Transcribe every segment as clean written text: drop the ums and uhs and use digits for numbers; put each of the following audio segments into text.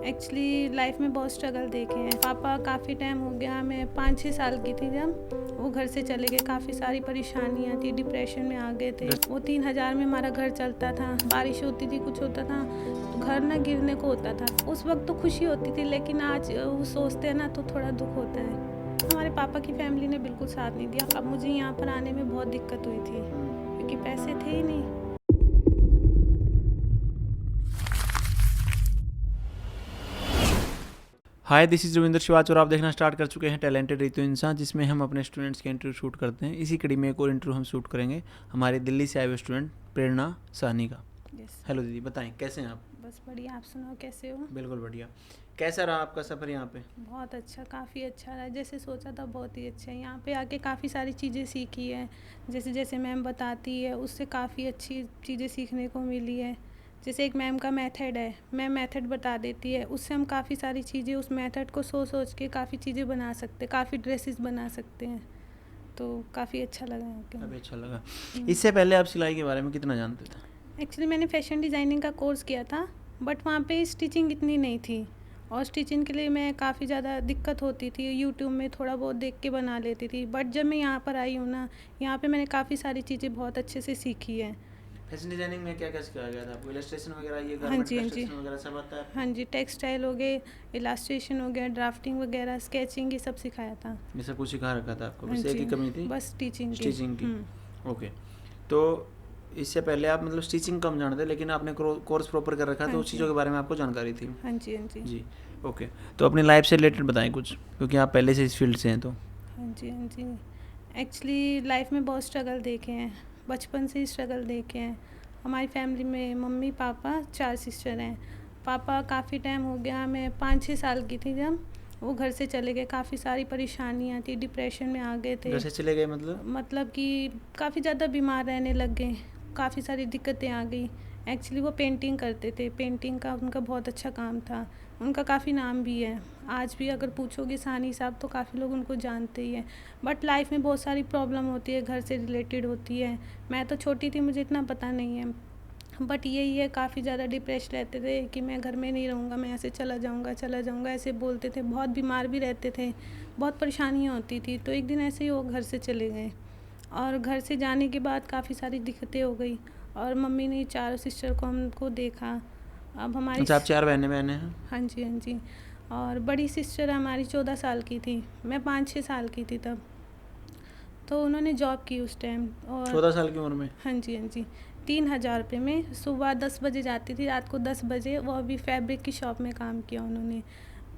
Actually life में बहुत struggle देखे हैं। पापा काफ़ी टाइम हो गया, मैं 5-6 साल की थी जब वो घर से चले गए। काफ़ी सारी परेशानियाँ थी, डिप्रेशन में आ गए थे। वो 3,000 में हमारा घर चलता था, बारिश होती थी, कुछ होता था तो घर ना गिरने को होता था। उस वक्त तो खुशी होती थी, लेकिन आज वो सोचते हैं ना तो थोड़ा दुख होता है। हमारे पापा की फैमिली ने बिल्कुल साथ नहीं दिया। अब मुझे यहाँ पर आने में बहुत दिक्कत हुई थी क्योंकि पैसे थे ही नहीं। हाय, दिस इज़ रविंद्र शिवाच और आप देखना स्टार्ट कर चुके हैं टैलेंटेड रितु इंसान, जिसमें हम अपने स्टूडेंट्स के इंटरव्यू शूट करते हैं। इसी कड़ी में एक और इंटरव्यू हम शूट करेंगे हमारे दिल्ली से आए हुए स्टूडेंट प्रेरणा साहनी का। यस। हेलो दीदी, बताएं कैसे हैं आप? बस बढ़िया, आप सुनाओ कैसे हो? बिल्कुल बढ़िया। कैसा रहा आपका सफ़र यहाँ पे? बहुत अच्छा, काफ़ी अच्छा रहा। जैसे सोचा था बहुत ही अच्छा है। यहाँ पे आके काफ़ी सारी चीज़ें सीखी है। जैसे जैसे मैम बताती है उससे काफ़ी अच्छी चीज़ें सीखने को मिली है। जैसे एक मैम का मेथड है, मैम मेथड बता देती है, उससे हम काफ़ी सारी चीज़ें उस मेथड को सोच के काफ़ी चीज़ें बना सकते हैं, काफ़ी ड्रेसेस बना सकते हैं। तो काफ़ी अच्छा लगा यहाँ के। काफ़ी अच्छा लगा। इससे पहले आप सिलाई के बारे में कितना जानते थे? एक्चुअली मैंने फैशन डिज़ाइनिंग का कोर्स किया था, बट वहाँ पे स्टिचिंग इतनी नहीं थी और स्टिचिंग के लिए मैं काफ़ी ज़्यादा दिक्कत होती थी। यूट्यूब में थोड़ा बहुत देख के बना लेती थी, बट जब मैं यहाँ पर आई हूँ ना, यहाँ पे मैंने काफ़ी सारी चीज़ें बहुत अच्छे से सीखी है। फैशन डिजाइनिंग में क्या क्या सिखाया गया था आपको? इलस्ट्रेशन वगैरह, ये हाँ गारमेंट जी, हाँ जी। कंस्ट्रक्शन वगैरह सब आता है आपको? हाँ जी, टेक्सटाइल हो गए, इलास्ट्रेशन हो गया, ड्राफ्टिंग वगैरह, स्केचिंग, ये सब सिखाया था। ये सब कुछ सिखा रखा था आपको, हाँ बस एक ही जी, कमी थी बस टीचिंग की। स्टिचिंग की। ओके, तो इससे पहले आप मतलब स्टिचिंग कम जानते, लेकिन आपने कोर्स प्रॉपर कर रखा है, तो हाँ उस जी। चीज़ों के बारे में आपको जानकारी थी। हाँ जी, हाँ जी। जी, ओके। तो अपनी लाइफ से रिलेटेड बताएं कुछ, क्योंकि आप पहले से इस फील्ड से हैं तो। हाँ जी, हाँ जी। एक्चुअली लाइफ में बहुत स्ट्रगल देखे हैं, बचपन से ही स्ट्रगल देखे हैं। हमारी फैमिली में मम्मी पापा 4 सिस्टर हैं। पापा काफ़ी टाइम हो गया, मैं 5-6 साल की थी जब वो घर से चले गए। काफ़ी सारी परेशानियाँ थी, डिप्रेशन में आ गए थे। घर से चले गए मतलब? मतलब कि काफ़ी ज़्यादा बीमार रहने लग गए, काफ़ी सारी दिक्कतें आ गई। एक्चुअली वो पेंटिंग करते थे, पेंटिंग का उनका बहुत अच्छा काम था, उनका काफ़ी नाम भी है। आज भी अगर पूछोगे साहनी साहब तो काफ़ी लोग उनको जानते ही हैं। बट लाइफ में बहुत सारी प्रॉब्लम होती है, घर से रिलेटेड होती है। मैं तो छोटी थी, मुझे इतना पता नहीं है, बट यही है, काफ़ी ज़्यादा डिप्रेस रहते थे कि मैं घर में नहीं रहूँगा, मैं ऐसे चला जाऊँगा ऐसे बोलते थे। बहुत बीमार भी रहते थे, बहुत परेशानियाँ होती थी। तो एक दिन ऐसे ही वो घर से चले गए और घर से जाने के बाद काफ़ी सारी दिक्कतें हो गई और मम्मी ने चारों सिस्टर को हमको देखा। अब हमारी अच्छा, आप 4 बहनें हैं? हाँ जी, हाँ जी। और बड़ी सिस्टर हमारी 14 साल की थी, मैं 5-6 साल की थी तब। तो उन्होंने जॉब की उस टाइम। और 14 साल की उम्र में? हाँ जी, हाँ जी। 3,000 रुपये में सुबह 10 बजे जाती थी, रात को 10 बजे। वो अभी फैब्रिक की शॉप में काम किया उन्होंने।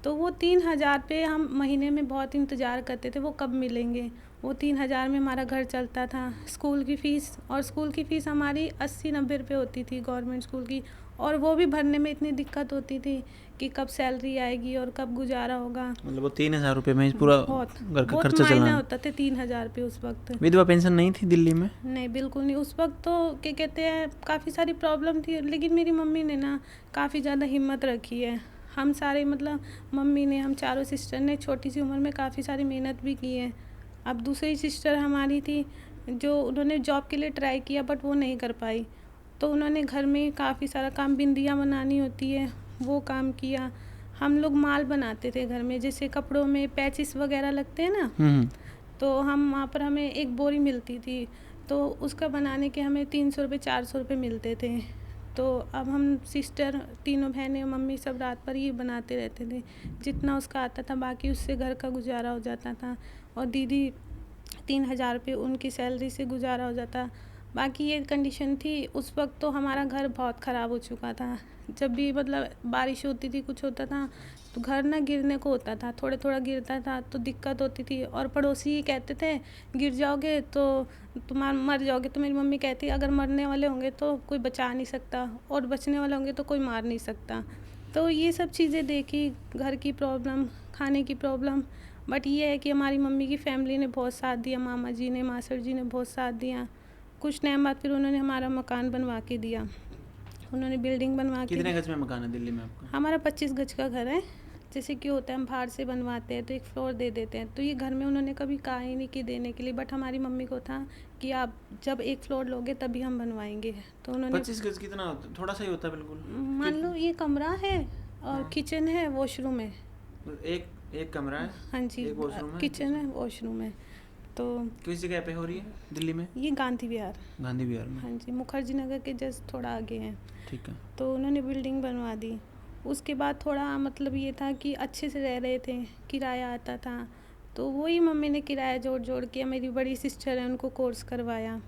तो वो 3,000 पे हम महीने में बहुत इंतज़ार करते थे वो कब मिलेंगे। वो 3,000 में हमारा घर चलता था, स्कूल की फ़ीस, और स्कूल की फ़ीस हमारी 80-90 रुपये होती थी गवर्नमेंट स्कूल की, और वो भी भरने में इतनी दिक्कत होती थी कि कब सैलरी आएगी और कब गुजारा होगा। मतलब वो 3,000 रुपये में ही पूरा बहुत घर का बहुत खर्चा मायने चलाना? होता थे 3,000 रुपये उस वक्त। विधवा पेंशन नहीं थी दिल्ली में? नहीं, बिल्कुल नहीं। उस वक्त तो क्या कहते हैं, काफ़ी सारी प्रॉब्लम थी, लेकिन मेरी मम्मी ने ना काफ़ी ज़्यादा हिम्मत रखी है। हम सारे मतलब मम्मी ने, हम चारों सिस्टर ने छोटी सी उम्र में काफ़ी सारी मेहनत भी की है। अब दूसरी सिस्टर हमारी थी जो, उन्होंने जॉब के लिए ट्राई किया बट वो नहीं कर पाई, तो उन्होंने घर में काफ़ी सारा काम, बिंदियाँ बनानी होती है वो काम किया। हम लोग माल बनाते थे घर में, जैसे कपड़ों में पैचिस वगैरह लगते हैं ना, तो हम वहाँ पर, हमें एक बोरी मिलती थी, तो उसका बनाने के हमें 300 रुपये 400 रुपये मिलते थे। तो अब हम सिस्टर तीनों बहनें मम्मी सब रात भर ये बनाते रहते थे, जितना उसका आता था, बाकी उससे घर का गुजारा हो जाता था। और दीदी 3,000 रुपये उनकी सैलरी से गुजारा हो जाता। बाकी ये कंडीशन थी उस वक्त, तो हमारा घर बहुत ख़राब हो चुका था। जब भी मतलब बारिश होती थी, कुछ होता था, तो घर ना गिरने को होता था, थोड़ा थोड़ा गिरता था तो दिक्कत होती थी। और पड़ोसी कहते थे गिर जाओगे तो तुम्हारा मर जाओगे, तो मेरी मम्मी कहती अगर मरने वाले होंगे तो कोई बचा नहीं सकता, और बचने वाले होंगे तो कोई मार नहीं सकता। तो ये सब चीज़ें देखी, घर की प्रॉब्लम, खाने की प्रॉब्लम। बट ये है कि हमारी मम्मी की फैमिली ने बहुत साथ दिया, मामा जी ने, मासड़ जी ने बहुत साथ दिया। कुछ टाइम बाद फिर उन्होंने हमारा मकान बनवा के दिया, उन्होंने बिल्डिंग बनवा के कितने दी। गज में मकान है दिल्ली में आपका? हमारा 25 गज का घर है। जैसे कि होता है हम बाहर से बनवाते हैं तो एक फ्लोर दे देते हैं, तो ये घर में उन्होंने कभी कहा ही नहीं कि देने के लिए, बट हमारी मम्मी को था कि आप जब एक फ्लोर लोगे तभी हम बनवाएंगे। तो उन्होंने 25 गज कितना होता? थोड़ा सा ही होता है बिल्कुल। मान लो ये कमरा है और किचन है, वॉशरूम है। एक एक कमरा है, हाँ जी, एक वॉशरूम है, किचन है, वॉशरूम है। तो किस जगह पे हो रही है दिल्ली में? ये गांधी विहार। गांधी विहार में। हाँ जी, मुखर्जी नगर के जस्ट थोड़ा आगे है। ठीक है। तो उन्होंने बिल्डिंग बनवा दी। उसके बाद थोड़ा मतलब ये था कि अच्छे से रह रहे थे, किराया आता था, तो वही मम्मी ने किराया जोड़ जोड़ के, मेरी बड़ी सिस्टर है उनको कोर्स करवाया,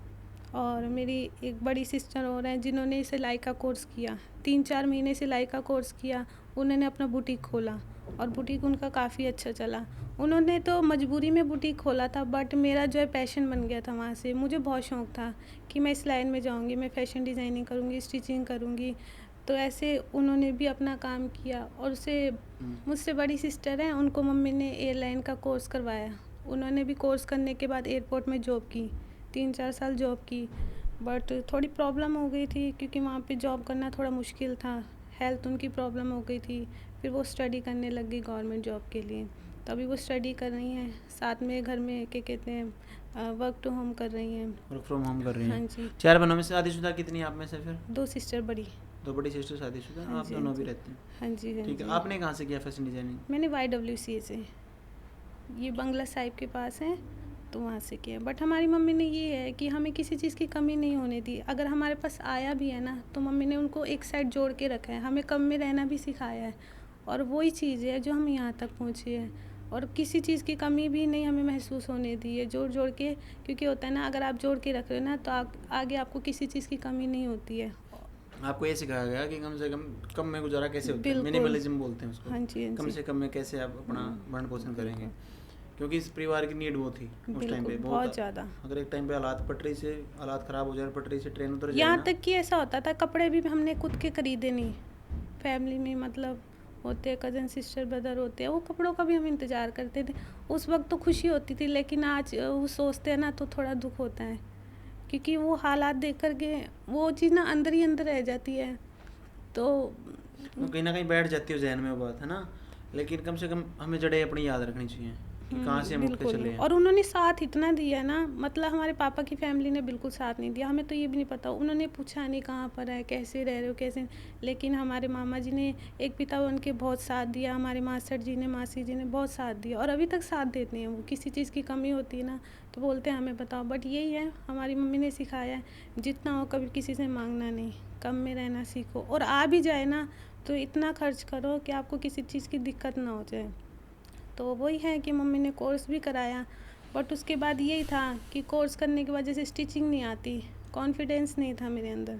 और मेरी एक बड़ी सिस्टर और हैं जिन्होंने सिलाई का कोर्स किया, 3-4 महीने सिलाई का कोर्स किया। उन्होंने अपना बुटीक खोला और बुटीक उनका काफ़ी अच्छा चला। उन्होंने तो मजबूरी में बुटीक खोला था, बट मेरा जो है पैशन बन गया था वहाँ से। मुझे बहुत शौक़ था कि मैं इस लाइन में जाऊँगी, मैं फ़ैशन डिज़ाइनिंग करूँगी, स्टिचिंग करूँगी। तो ऐसे उन्होंने भी अपना काम किया, और उससे मुझसे बड़ी सिस्टर हैं, उनको मम्मी ने एयरलाइन का कोर्स करवाया। उन्होंने भी कोर्स करने के बाद एयरपोर्ट में जॉब की, 3-4 साल जॉब की, बट थोड़ी प्रॉब्लम हो गई थी क्योंकि वहाँ पे जॉब करना थोड़ा मुश्किल था। हेल्थ उनकी प्रॉब्लम हो गई थी, फिर वो स्टडी करने लग गई गवर्नमेंट जॉब के लिए। तो अभी वो स्टडी कर रही हैं, साथ में घर में क्या कहते हैं वर्क टू होम कर रही हैं। वर्क फ्रॉम होम कर रही हैं। हाँ जी। 4 बहनों में से शादीशुदा कितनी आप में से फिर? 2 सिस्टर बड़ी। 2 बड़ी सिस्टर शादीशुदा, हाँ आप जी, दोनों हाँ भी जी। रहते हैं। हाँ जी, हाँ ठीक है। जी। आपने कहाँ से किया फैशन डिजाइनिंग? मैंने YWCA से, ये बंगला साहिब के पास है, तो वहाँ से किया। बट हमारी मम्मी ने ये है कि हमें किसी चीज़ की कमी नहीं होने दी। अगर हमारे पास आया भी है ना, तो मम्मी ने उनको एक साइड जोड़ के रखा है, हमें कम में रहना भी सिखाया है, और वही चीज़ है जो हम यहाँ तक पहुँचे हैं। और किसी चीज़ की कमी भी नहीं हमें महसूस होने दी है, जोड़ जोड़ के। क्योंकि होता है ना, अगर आप जोड़ के रख रहे हो ना, तो आगे आपको किसी चीज़ की कमी नहीं होती है। आपको ये सिखाया गया कि कम से कम में गुजारा कैसे होता है, बिल्कुल। मिनिमलिज्म बोलते हैं उसको। हाँ जी, हाँ कम जी। से कम में कैसे आप अपना भरण पोषण करेंगे, क्योंकि इस परिवार की नीड वो थी उस टाइम पे बिल्कुल, बहुत ज़्यादा। अगर एक टाइम पे हालात ख़राब हो जाए, पटरी से ट्रेन उतर जाए यहाँ ना, तक कि ऐसा होता था, कपड़े भी हमने खुद के खरीदे नहीं। फैमिली में मतलब होते हैं, कज़न सिस्टर ब्रदर होते हैं, वो कपड़ों का भी हम इंतज़ार करते थे। उस वक्त तो खुशी होती थी, लेकिन आज वो सोचते हैं ना तो थोड़ा दुख होता है, क्योंकि वो हालात देख कर के वो चीज़ ना अंदर ही अंदर रह जाती है। तो कहीं ना कहीं बैठ जाती है जहन में वो बात, है ना। लेकिन कम से कम हमें जड़ें अपनी याद रखनी चाहिए कि कहाँ से हम उठ के बिल्कुल। चले हैं। और उन्होंने साथ इतना दिया ना, मतलब हमारे पापा की फैमिली ने बिल्कुल साथ नहीं दिया। हमें तो ये भी नहीं पता, उन्होंने पूछा नहीं कहाँ पर है, कैसे रह रहे हो, कैसे। लेकिन हमारे मामा जी ने एक पिता बन के बहुत साथ दिया, हमारे मास्टर जी ने, मासी जी ने बहुत साथ दिया, और अभी तक साथ देते हैं। वो किसी चीज़ की कमी होती है ना, तो बोलते हैं हमें बताओ। बट यही है, हमारी मम्मी ने सिखाया है, जितना हो कभी किसी से मांगना नहीं, कम में रहना सीखो, और आ भी जाए ना तो इतना खर्च करो कि आपको किसी चीज़ की दिक्कत ना हो जाए। तो वही है कि मम्मी ने कोर्स भी कराया, बट उसके बाद यही था कि कोर्स करने की वजह से स्टिचिंग नहीं आती, कॉन्फिडेंस नहीं था मेरे अंदर।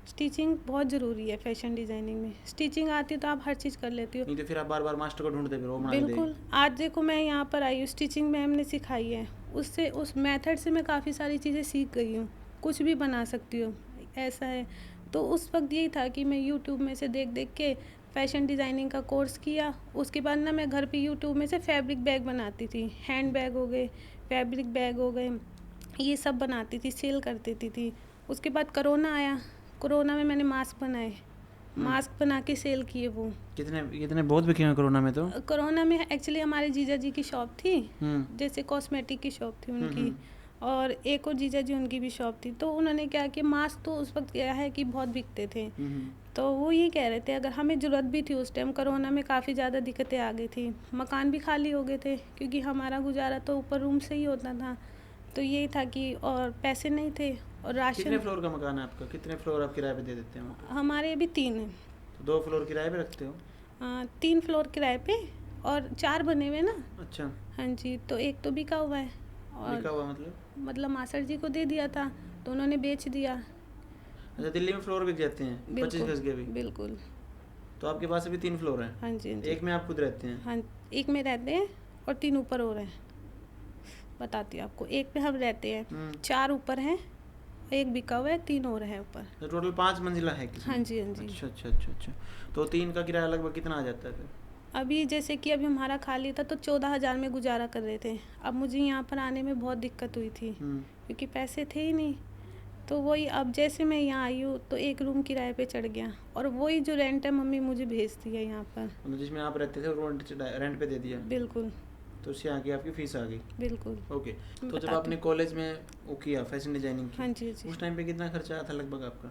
स्टिचिंग बहुत ज़रूरी है फैशन डिज़ाइनिंग में। स्टिचिंग आती तो आप हर चीज़ कर लेती हो। नहीं तो फिर आप बार बार मास्टर को ढूंढते फिर वो बना के बिल्कुल। आज देखो मैं यहाँ पर आई हूँ, स्टिचिंग मैम ने सिखाई है, उससे उस मेथड से मैं काफ़ी सारी चीज़ें सीख गई हूँ, कुछ भी बना सकती हूँ, ऐसा है। तो उस वक्त यही था कि मैं यूट्यूब में से देख देख के फ़ैशन डिज़ाइनिंग का कोर्स किया। उसके बाद ना मैं घर पे यूट्यूब में से फैब्रिक बैग बनाती थी, हैंड बैग हो गए, फैब्रिक बैग हो गए, ये सब बनाती थी, सेल कर देती थी। उसके बाद कोरोना आया, कोरोना में मैंने मास्क बनाए, मास्क बना के सेल किए। वो कितने बहुत बिके हैं कोरोना में। तो कोरोना में एक्चुअली हमारे जीजा जी की शॉप थी, जैसे कॉस्मेटिक की शॉप थी उनकी, और एक और जीजा जी उनकी भी शॉप थी। तो उन्होंने क्या किया, मास्क तो उस वक्त क्या है कि बहुत बिकते थे, तो वो ये कह रहे थे, अगर हमें ज़रूरत भी थी उस टाइम कोरोना में, काफ़ी ज़्यादा दिक्कतें आ गई थी, मकान भी खाली हो गए थे, क्योंकि हमारा गुजारा तो ऊपर रूम से ही होता था। तो यही था कि और पैसे नहीं थे, और राशन। कितने फ्लोर का मकान है आपका? कितने फ्लोर आप किराए पे दे देते हो? हमारे अभी 3 हैं। तो 2 फ्लोर किराए पे रखते हो? 3 फ्लोर किराए पे, और 4 बने हुए ना। अच्छा। हाँ जी, तो एक तो बिका हुआ है, और बिका हुआ मतलब मास्टर जी को दे दिया था, तो उन्होंने बेच दिया। अच्छा, दिल्ली में फ्लोर बिक जाते हैं 25 गज के भी? बिल्कुल। तो आपके पास अभी 3 फ्लोर हैं? हाँ जी, हाँ जी। एक में आप खुद रहते हैं? हाँ, एक में रहते हैं और 3 ऊपर और हैं। बताती हूँ आपको, एक पे हम रहते हैं, 4 ऊपर हैं, एक बिका हुआ है, 3 और हैं ऊपर। तो टोटल 5 मंजिला है किसी? हाँ जी, हाँ जी। अच्छा अच्छा अच्छा अच्छा। तो 3 का किराया लगभग कितना आ जाता है फिर? अभी जैसे कि अभी हमारा खाली था तो 14,000 में गुजारा कर रहे थे। अब मुझे यहाँ पर आने में बहुत दिक्कत हुई थी, क्योंकि पैसे थे ही नहीं। तो वही अब जैसे मैं यहाँ आई हूँ तो एक रूम किराए पे चढ़ गया, और वही जो रेंट है मम्मी मुझे भेजती है यहाँ पर। मतलब जिसमें आप रहते थे वो रेंट पे दे दिया? बिल्कुल। तो उससे आगे आपकी फीस आ गई? बिल्कुल। ओके। तो जब आपने कॉलेज में वो किया फैशन डिजाइनिंग की, हाँ जी, जी। उस टाइम पे कितना खर्चा आया था लगभग आपका?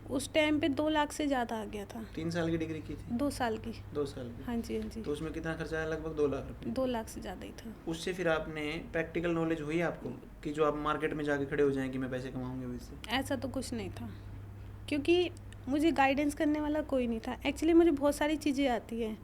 उस टाइम पे 2 लाख से ज़्यादा आ गया था। 3 साल की डिग्री की थी? 2 साल की। 2 साल की। हाँ जी, हाँ जी। तो उसमें कितना खर्चा आया? लगभग 2 लाख रुपए। 2 लाख से ज़्यादा ही था। उससे फिर आपने प्रैक्टिकल नॉलेज हुई आपको कि जो आप मार्केट में जाके खड़े हो जाएं कि मैं पैसे कमाऊंगी अभी इससे? ऐसा तो कुछ नहीं था, क्योंकि मुझे गाइडेंस करने वाला कोई नहीं था। एक्चुअली मुझे बहुत सारी चीज़ें आती हैं।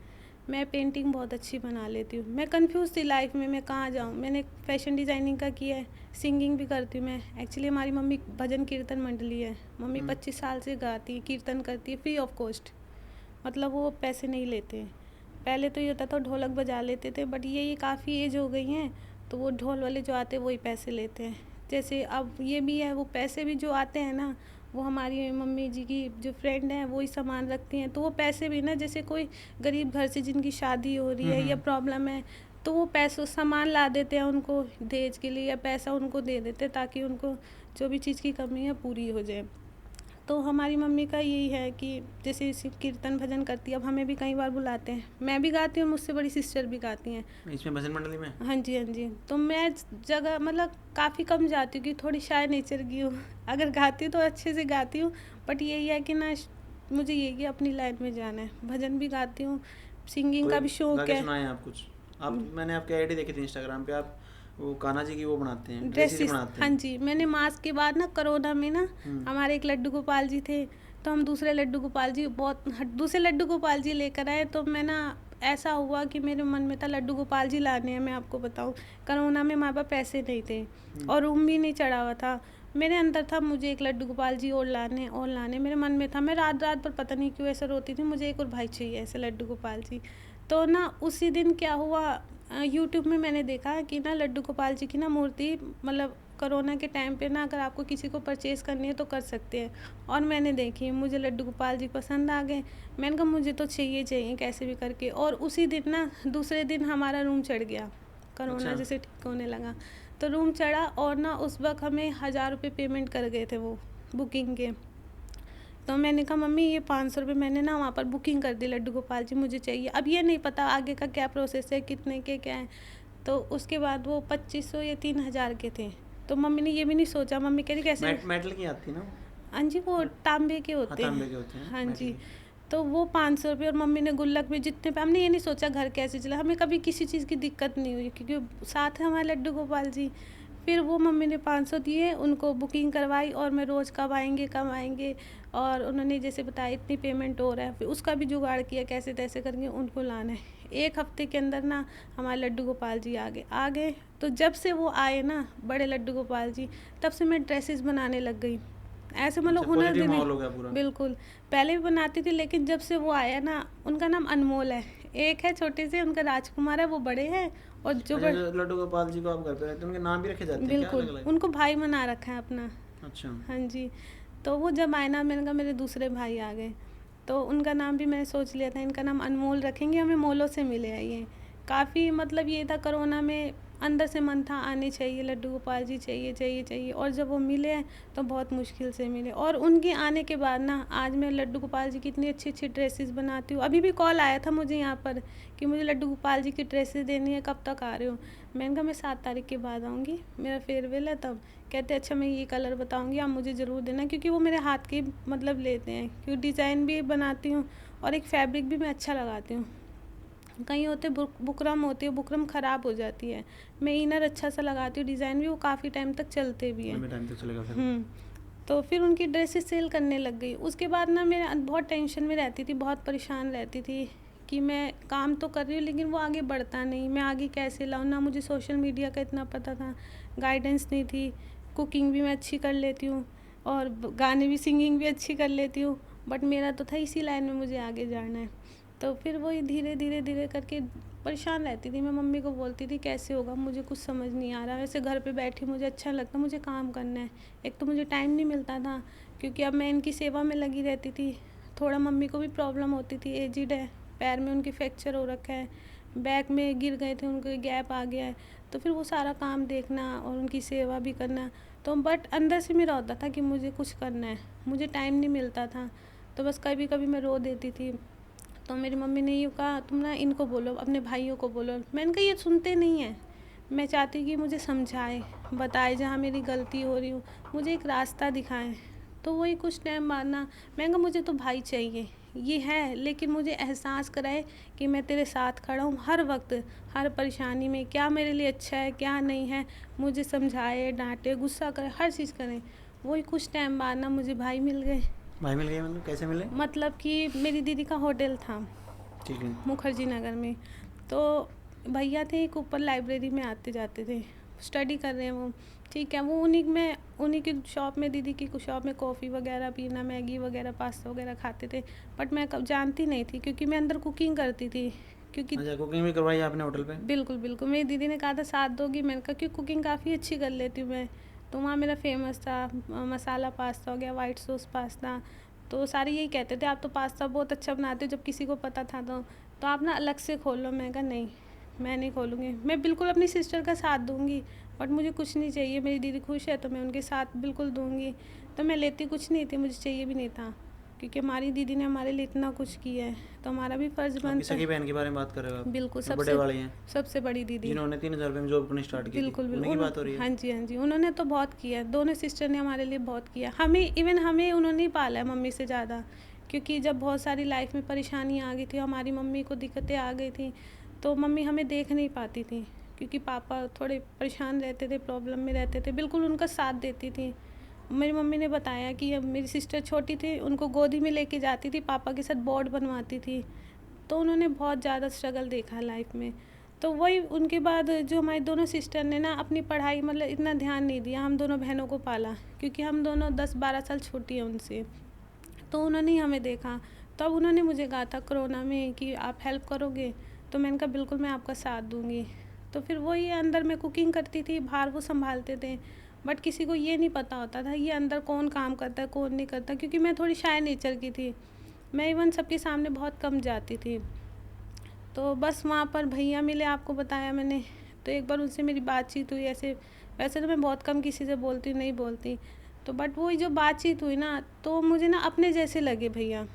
मैं पेंटिंग बहुत अच्छी बना लेती हूँ। मैं कंफ्यूज थी लाइफ में, मैं कहाँ जाऊँ। मैंने फैशन डिज़ाइनिंग का किया है, सिंगिंग भी करती हूँ मैं। एक्चुअली हमारी मम्मी भजन कीर्तन मंडली है। मम्मी 25 साल से गाती है, कीर्तन करती है फ्री ऑफ कॉस्ट, मतलब वो पैसे नहीं लेते हैं। पहले तो ये होता था ढोलक बजा लेते थे, बट ये काफ़ी एज हो गई हैं तो वो ढोल वाले जो आते हैं वही पैसे लेते हैं। जैसे अब ये भी है, वो पैसे भी जो आते हैं ना, वो हमारी मम्मी जी की जो फ्रेंड है वही सामान रखती हैं, तो वो पैसे भी ना, जैसे कोई गरीब घर से जिनकी शादी हो रही है या प्रॉब्लम है, तो वो पैसों सामान ला देते हैं उनको दहेज के लिए, या पैसा उनको दे देते हैं ताकि उनको जो भी चीज़ की कमी है पूरी हो जाए। तो हमारी मम्मी का यही है कि जैसे इसी कीर्तन भजन करती है, अब हमें भी कई बार बुलाते हैं। मैं भी गाती हूँ, मुझसे बड़ी सिस्टर भी गाती हैं इसमें भजन मंडली में? हाँ जी, हाँ जी। तो मैं जगह मतलब काफ़ी कम जाती हूँ, क्योंकि थोड़ी शाय नेचर की हूँ। अगर गाती हूँ तो अच्छे से गाती हूँ, बट यही है कि ना, मुझे यही कि अपनी लाइन में जाना है। भजन भी गाती हूँ, सिंगिंग का भी शौक है। सुनाए आप कुछ? आप मैंने आपके आईडी देखी थी इंस्टाग्राम पे, आप वो कान्हा जी की वो बनाते हैं, ड्रेसेस बनाते हाँ हैं। जी, मैंने मास्क के बाद ना, कोरोना में ना, हमारे एक लड्डू गोपाल जी थे, तो हम दूसरे लड्डू गोपाल जी दूसरे लड्डू गोपाल जी लेकर आए। तो मैं ना, ऐसा हुआ कि मेरे मन में था लड्डू गोपाल जी लाने हैं। मैं आपको बताऊं, कोरोना में हमारे पास पैसे नहीं थे और रूम भी नहीं चढ़ा हुआ था। मेरे अंदर था मुझे एक लड्डू गोपाल जी और लाने मेरे मन में था। मैं रात रात पर पता नहीं क्यों ऐसा रोती थी, मुझे एक और भाई चाहिए ऐसे लड्डू गोपाल जी। तो ना उसी दिन क्या हुआ, यूट्यूब में मैंने देखा कि ना लड्डू गोपाल जी की ना मूर्ति, मतलब कोरोना के टाइम पे ना, अगर आपको किसी को परचेज़ करनी है तो कर सकते हैं। और मैंने देखी, मुझे लड्डू गोपाल जी पसंद आ गए। मैंने कहा मुझे तो चाहिए कैसे भी करके। और उसी दिन ना, दूसरे दिन हमारा रूम चढ़ गया, कोरोना जैसे ठीक होने लगा तो रूम चढ़ा। और ना उस वक्त हमें 1000 रुपये पेमेंट कर गए थे वो बुकिंग के। तो मैंने कहा मम्मी ये 500 रुपये मैंने ना वहाँ पर बुकिंग कर दी, लड्डू गोपाल जी मुझे चाहिए। अब ये नहीं पता आगे का क्या प्रोसेस है, कितने के क्या है। तो उसके बाद वो 2500 या 3000 के थे। तो मम्मी ने ये भी नहीं सोचा, मम्मी कह रही कैसे। मेटल की आती ना? हाँ जी, वो तांबे के होते हैं। तांबे के होते हैं। हाँ जी। तो वो 500 रुपये, और मम्मी ने गुल्लक में जितने पे, हमने ये नहीं सोचा घर कैसे चला, हमें कभी किसी चीज़ की दिक्कत नहीं हुई क्योंकि साथ है हमारे लड्डू गोपाल जी। फिर वो मम्मी ने 500 दिए, उनको बुकिंग करवाई, और मैं रोज़ कब आएंगे, और उन्होंने जैसे बताया इतनी पेमेंट हो रहा है, फिर उसका भी जुगाड़ किया कैसे तैसे करके उनको लाना है। 1 हफ्ते के अंदर ना हमारे लड्डू गोपाल जी आ गए। तो जब से वो आए ना बड़े लड्डू गोपाल जी, तब से मैं ड्रेसेस बनाने लग गई। ऐसे मतलब हुनर भी नहीं, बिल्कुल पहले भी बनाती थी, लेकिन जब से वो आया ना, उनका नाम अनमोल है, एक है छोटे से, उनका राजकुमार है, वो बड़े हैं। और जो लड्डू गोपाल जी को आप घर पे रहते हैं, उनके नाम भी रखे जाते हैं? बिल्कुल, उनको भाई बना रखा है अपना। अच्छा। हाँ जी। तो वो जब आए ना, मैंने कहा मेरे दूसरे भाई आ गए, तो उनका नाम भी मैंने सोच लिया था, इनका नाम अनमोल रखेंगे, हमें मोलों से मिले हैं ये। काफ़ी मतलब ये था, कोरोना में अंदर से मन था आने चाहिए, लड्डू गोपाल जी चाहिए। और जब वो मिले तो बहुत मुश्किल से मिले, और उनके आने के बाद ना आज मैं लड्डू गोपाल जी की इतनी अच्छी ड्रेसेस बनाती हूँ। अभी भी कॉल आया था मुझे यहाँ पर कि मुझे लड्डू गोपाल जी की ड्रेसेस देनी है, कब तक आ रहे हो। मैंने कहा मैं 7 तारीख के बाद आऊँगी, मेरा फेयरवेल है तब। कहते अच्छा मैं ये कलर बताऊँगी, आप मुझे ज़रूर देना, क्योंकि वो मेरे हाथ के मतलब लेते हैं, क्योंकि डिज़ाइन भी बनाती हूँ और एक फैब्रिक भी मैं अच्छा लगाती हूँ। कहीं होते बुकरम होती है, बुकरम ख़राब हो जाती है, मैं इनर अच्छा सा लगाती हूँ, डिज़ाइन भी वो काफ़ी टाइम तक चलते भी हैं। तो फिर उनकी ड्रेसेस सेल करने लग गई। उसके बाद ना मैं बहुत टेंशन में रहती थी, बहुत परेशान रहती थी कि मैं काम तो कर रही हूँ लेकिन वो आगे बढ़ता नहीं, मैं आगे कैसे लाऊँ। ना मुझे सोशल मीडिया का इतना पता था, गाइडेंस नहीं थी। कुकिंग भी मैं अच्छी कर लेती हूँ और गाने भी, सिंगिंग भी अच्छी कर लेती हूँ, बट मेरा तो था इसी लाइन में मुझे आगे जाना है। तो फिर वही धीरे करके परेशान रहती थी। मैं मम्मी को बोलती थी कैसे होगा, मुझे कुछ समझ नहीं आ रहा। वैसे घर पे बैठी मुझे अच्छा लगता, मुझे काम करना है। एक तो मुझे टाइम नहीं मिलता था क्योंकि अब मैं इनकी सेवा में लगी रहती थी। थोड़ा मम्मी को भी प्रॉब्लम होती थी, एजिड है, पैर में उनकी फ्रैक्चर हो रखा है, बैक में गिर गए थे, उनको गैप आ गया है। तो फिर वो सारा काम देखना और उनकी सेवा भी करना, तो बट अंदर से मेरा होता था कि मुझे कुछ करना है, मुझे टाइम नहीं मिलता था। तो बस कभी कभी मैं रो देती थी। तो मेरी मम्मी ने यूँ कहा तुम ना इनको बोलो, अपने भाइयों को बोलो। मैंने कहा ये सुनते नहीं हैं, मैं चाहती हूँ कि मुझे समझाए, बताए जहाँ मेरी गलती हो रही हूँ, मुझे एक रास्ता दिखाएं। तो वही कुछ टाइम बाद ना मैं कहा मुझे तो भाई चाहिए, ये है, लेकिन मुझे एहसास कराए कि मैं तेरे साथ खड़ा हूँ हर वक्त, हर परेशानी में, क्या मेरे लिए अच्छा है क्या नहीं है, मुझे समझाए, डांटे, गुस्सा करे, हर चीज़ करें। वही कुछ टाइम बाद ना मुझे भाई मिल गए। भाई मिल गए मतलब कैसे मिले? मतलब कि मेरी दीदी का होटल था ठीक है। मुखर्जी नगर में, तो भैया थे एक ऊपर लाइब्रेरी में आते जाते थे, स्टडी कर रहे हैं वो, ठीक है, वो उन्हीं की शॉप में, दीदी की शॉप में कॉफ़ी वगैरह पीना, मैगी वगैरह, पास्ता वगैरह खाते थे। बट मैं कब जानती नहीं थी क्योंकि मैं अंदर कुकिंग करती थी, क्योंकि अच्छा, कुकिंग भी करवाई आपने होटल पे? बिल्कुल बिल्कुल, मेरी दीदी ने कहा था साथ दोगी, मैंने कहा क्योंकि कुकिंग काफ़ी अच्छी कर लेती हूँ मैं। तो वहाँ मेरा फेमस था मसाला पास्ता हो गया, वाइट सॉस पास्ता, तो सारे यही कहते थे आप तो पास्ता बहुत अच्छा बनाते हो, जब किसी को पता था तो आप ना अलग से खोल लो। मैं कहा नहीं, मैं नहीं खोलूँगी, मैं बिल्कुल अपनी सिस्टर का साथ दूँगी, बट मुझे कुछ नहीं चाहिए, मेरी दीदी खुश है तो मैं उनके साथ बिल्कुल दूँगी। तो मैं लेती कुछ नहीं थी, मुझे चाहिए भी नहीं था, क्योंकि हमारी दीदी ने हमारे लिए इतना कुछ किया है, तो हमारा भी फ़र्ज़ आपकी बनता सगी है। बहन के बारे में बात कर रहे हो आप? बिल्कुल, जो बड़े वाली हैं, सबसे बड़ी दीदी, जिन्होंने 3,000 रुपये में जॉब करनी स्टार्ट की थी, बिल्कुल उन्हीं की बात हो रही है? हाँ जी हाँ जी, उन्होंने तो बहुत किया, दोनों सिस्टर ने हमारे लिए बहुत किया, हमें इवन हमें उन्होंने ही पाला है मम्मी से ज़्यादा, क्योंकि जब बहुत सारी लाइफ में परेशानियाँ आ गई थी, हमारी मम्मी को दिक्कतें आ गई थी, तो मम्मी हमें देख नहीं पाती थी, क्योंकि पापा थोड़े परेशान रहते थे, प्रॉब्लम में रहते थे, बिल्कुल उनका साथ देती थी। मेरी मम्मी ने बताया कि अब मेरी सिस्टर छोटी थी, उनको गोदी में लेके जाती थी, पापा के साथ बोर्ड बनवाती थी, तो उन्होंने बहुत ज़्यादा स्ट्रगल देखा है लाइफ में। तो वही उनके बाद जो हमारी दोनों सिस्टर ने ना अपनी पढ़ाई मतलब इतना ध्यान नहीं दिया, हम दोनों बहनों को पाला, क्योंकि हम दोनों 10-12 साल छोटी हैं उनसे, तो उन्होंने ही हमें देखा। तब उन्होंने मुझे कहा था कोरोना में कि आप हेल्प करोगे, तो मैंने कहा बिल्कुल मैं आपका साथ दूँगी। तो फिर वही अंदर मैं कुकिंग करती थी, बाहर वो संभालते थे, बट किसी को ये नहीं पता होता था ये अंदर कौन काम करता है कौन नहीं करता, क्योंकि मैं थोड़ी शाय नेचर की थी, मैं इवन सबके सामने बहुत कम जाती थी। तो बस वहाँ पर भैया मिले, आपको बताया मैंने, तो एक बार उनसे मेरी बातचीत हुई ऐसे, वैसे तो मैं बहुत कम किसी से बोलती नहीं बोलती, तो बट वही जो बातचीत हुई ना, तो मुझे ना अपने जैसे लगे भैया,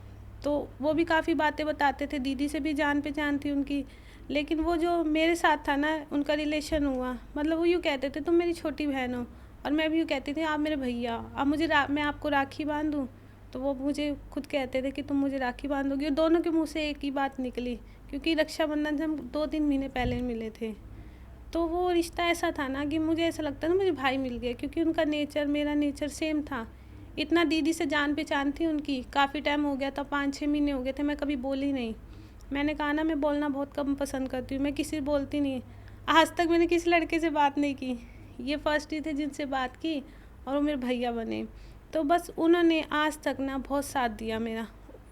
तो वो भी काफ़ी बातें बताते थे, दीदी से भी जान पहचान थी उनकी, लेकिन वो जो मेरे साथ था ना, उनका रिलेशन हुआ, मतलब वो यूँ कहते थे तुम मेरी छोटी बहन हो, और मैं भी यूँ कहती थी आप मेरे भैया, अब मुझे मैं आपको राखी बांधूँ, तो वो मुझे खुद कहते थे कि तुम मुझे राखी बांधोगी, और दोनों के मुँह से एक ही बात निकली, क्योंकि रक्षाबंधन से हम 2-3 महीने पहले मिले थे। तो वो रिश्ता ऐसा था ना कि मुझे ऐसा लगता था मुझे भाई मिल गया, क्योंकि उनका नेचर मेरा नेचर सेम था। इतना दीदी से जान पहचान थी उनकी, काफ़ी टाइम हो गया था, 5-6 महीने हो गए थे, मैं कभी बोली नहीं। मैंने कहा ना मैं बोलना बहुत कम पसंद करती हूँ, मैं किसी से बोलती नहीं, आज तक मैंने किसी लड़के से बात नहीं की, ये फर्स्ट ही थे जिनसे बात की, और वो मेरे भैया बने। तो बस उन्होंने आज तक ना बहुत साथ दिया मेरा,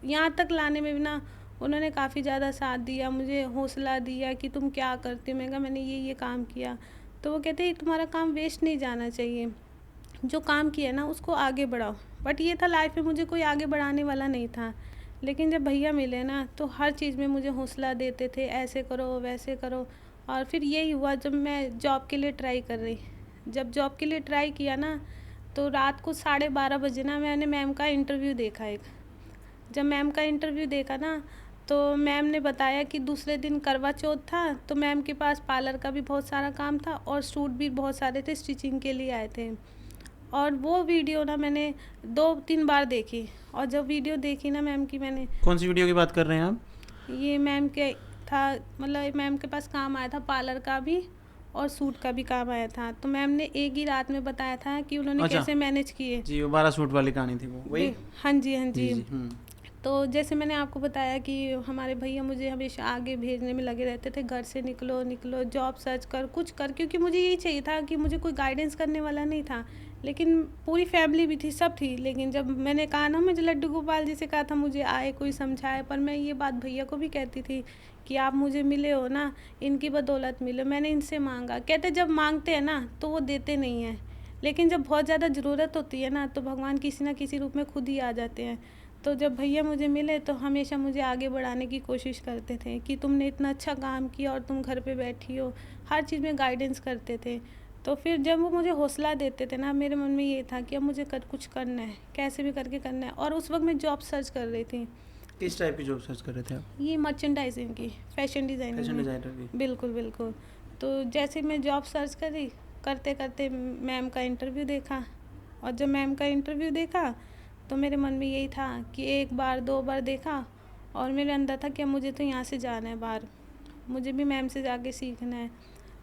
यहाँ तक लाने में भी ना उन्होंने काफ़ी ज़्यादा साथ दिया, मुझे हौसला दिया कि तुम क्या करते हो, मैं कहा मैंने ये काम किया, तो वो कहते हैं तुम्हारा काम वेस्ट नहीं जाना चाहिए, जो काम किया ना उसको आगे बढ़ाओ। बट ये था लाइफ में मुझे कोई आगे बढ़ाने वाला नहीं था, लेकिन जब भैया मिले ना तो हर चीज़ में मुझे हौसला देते थे, ऐसे करो वैसे करो। और फिर यही हुआ जब मैं जॉब के लिए ट्राई कर रही, जब जॉब के लिए ट्राई किया ना, तो रात को 12:30 बजे ना मैंने मैम का इंटरव्यू देखा एक, जब मैम का इंटरव्यू देखा ना, तो मैम ने बताया कि दूसरे दिन करवा चौथ था, तो मैम के पास पार्लर का भी बहुत सारा काम था और सूट भी बहुत सारे थे, स्टिचिंग के लिए आए थे। और वो वीडियो ना मैंने 2-3 बार देखी, और जब वीडियो देखी ना मैम की मैंने, कौन सी वीडियो की बात कर रहे हैं आप? ये मैम के था, मतलब मैम के पास काम आया था पार्लर का भी और सूट का भी काम आया था, तो मैम ने एक ही रात में बताया था कि उन्होंने अच्छा। कैसे मैनेज किए। जी, वो 12 सूट वाली कहानी थी वो, वही? हाँ जी हाँ जी जी। जी। तो जैसे मैंने आपको बताया कि हमारे भैया मुझे हमेशा आगे भेजने में लगे रहते थे, घर से निकलो निकलो, जॉब सर्च कर, कुछ कर, क्योंकि मुझे यही चाहिए था कि मुझे कोई गाइडेंस करने वाला नहीं था, लेकिन पूरी फैमिली भी थी, सब थी। लेकिन जब मैंने कहा ना, मुझे लड्डू गोपाल जी से कहा था मुझे आए कोई समझाए, पर मैं ये बात भैया को भी कहती थी कि आप मुझे मिले हो ना, इनकी बदौलत मिले, मैंने इनसे मांगा। कहते जब मांगते हैं ना तो वो देते नहीं हैं, लेकिन जब बहुत ज़्यादा ज़रूरत होती है ना, तो भगवान किसी ना किसी रूप में खुद ही आ जाते हैं। तो जब भैया मुझे मिले तो हमेशा मुझे आगे बढ़ाने की कोशिश करते थे कि तुमने इतना अच्छा काम किया और तुम घर पे बैठी हो, हर चीज़ में गाइडेंस करते थे। तो फिर जब वो मुझे हौसला देते थे ना, मेरे मन में ये था कि अब मुझे कुछ करना है, कैसे भी करके करना है। और उस वक्त मैं जॉब सर्च कर रही थी। किस टाइप की जॉब सर्च कर रहे थे आप? ये मर्चेंडाइजिंग की, फैशन डिज़ाइनिंग फैशन में। डिज़ाइनर की? बिल्कुल बिल्कुल। तो जैसे मैं जॉब सर्च करी, करते करते मैम का इंटरव्यू देखा, और जब मैम का इंटरव्यू देखा तो मेरे मन में यही था कि एक बार 2 बार देखा और मेरे अंदर था कि मुझे तो यहाँ से जाना है बाहर, मुझे भी मैम से जाके सीखना है।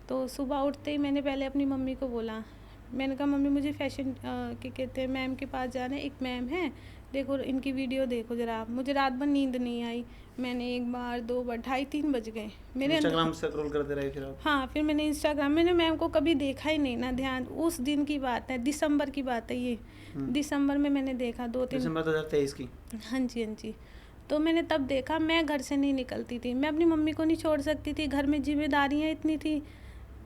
तो सुबह उठते ही मैंने पहले अपनी मम्मी को बोला, मैंने कहा मम्मी मुझे फैशन क्या कहते हैं मैम के पास जाना है, एक मैम है, देखो इनकी वीडियो देखो ज़रा आप। मुझे रात भर नींद नहीं आई, मैंने 1 बार 2 बार 2:30-3 बज गए मेरे इंस्टाग्राम स्क्रॉल करते रहे फिर आप? हाँ, फिर मैंने इंस्टाग्राम, मैंने मैम को कभी देखा ही नहीं ना ध्यान। उस दिन की बात है, दिसंबर की बात है ये, दिसंबर में मैंने देखा 2-3 दिसंबर 2023 की। हाँ जी, हाँ जी। तो मैंने तब देखा, मैं घर से नहीं निकलती थी, मैं अपनी मम्मी को नहीं छोड़ सकती थी, घर में जिम्मेदारियाँ इतनी थी,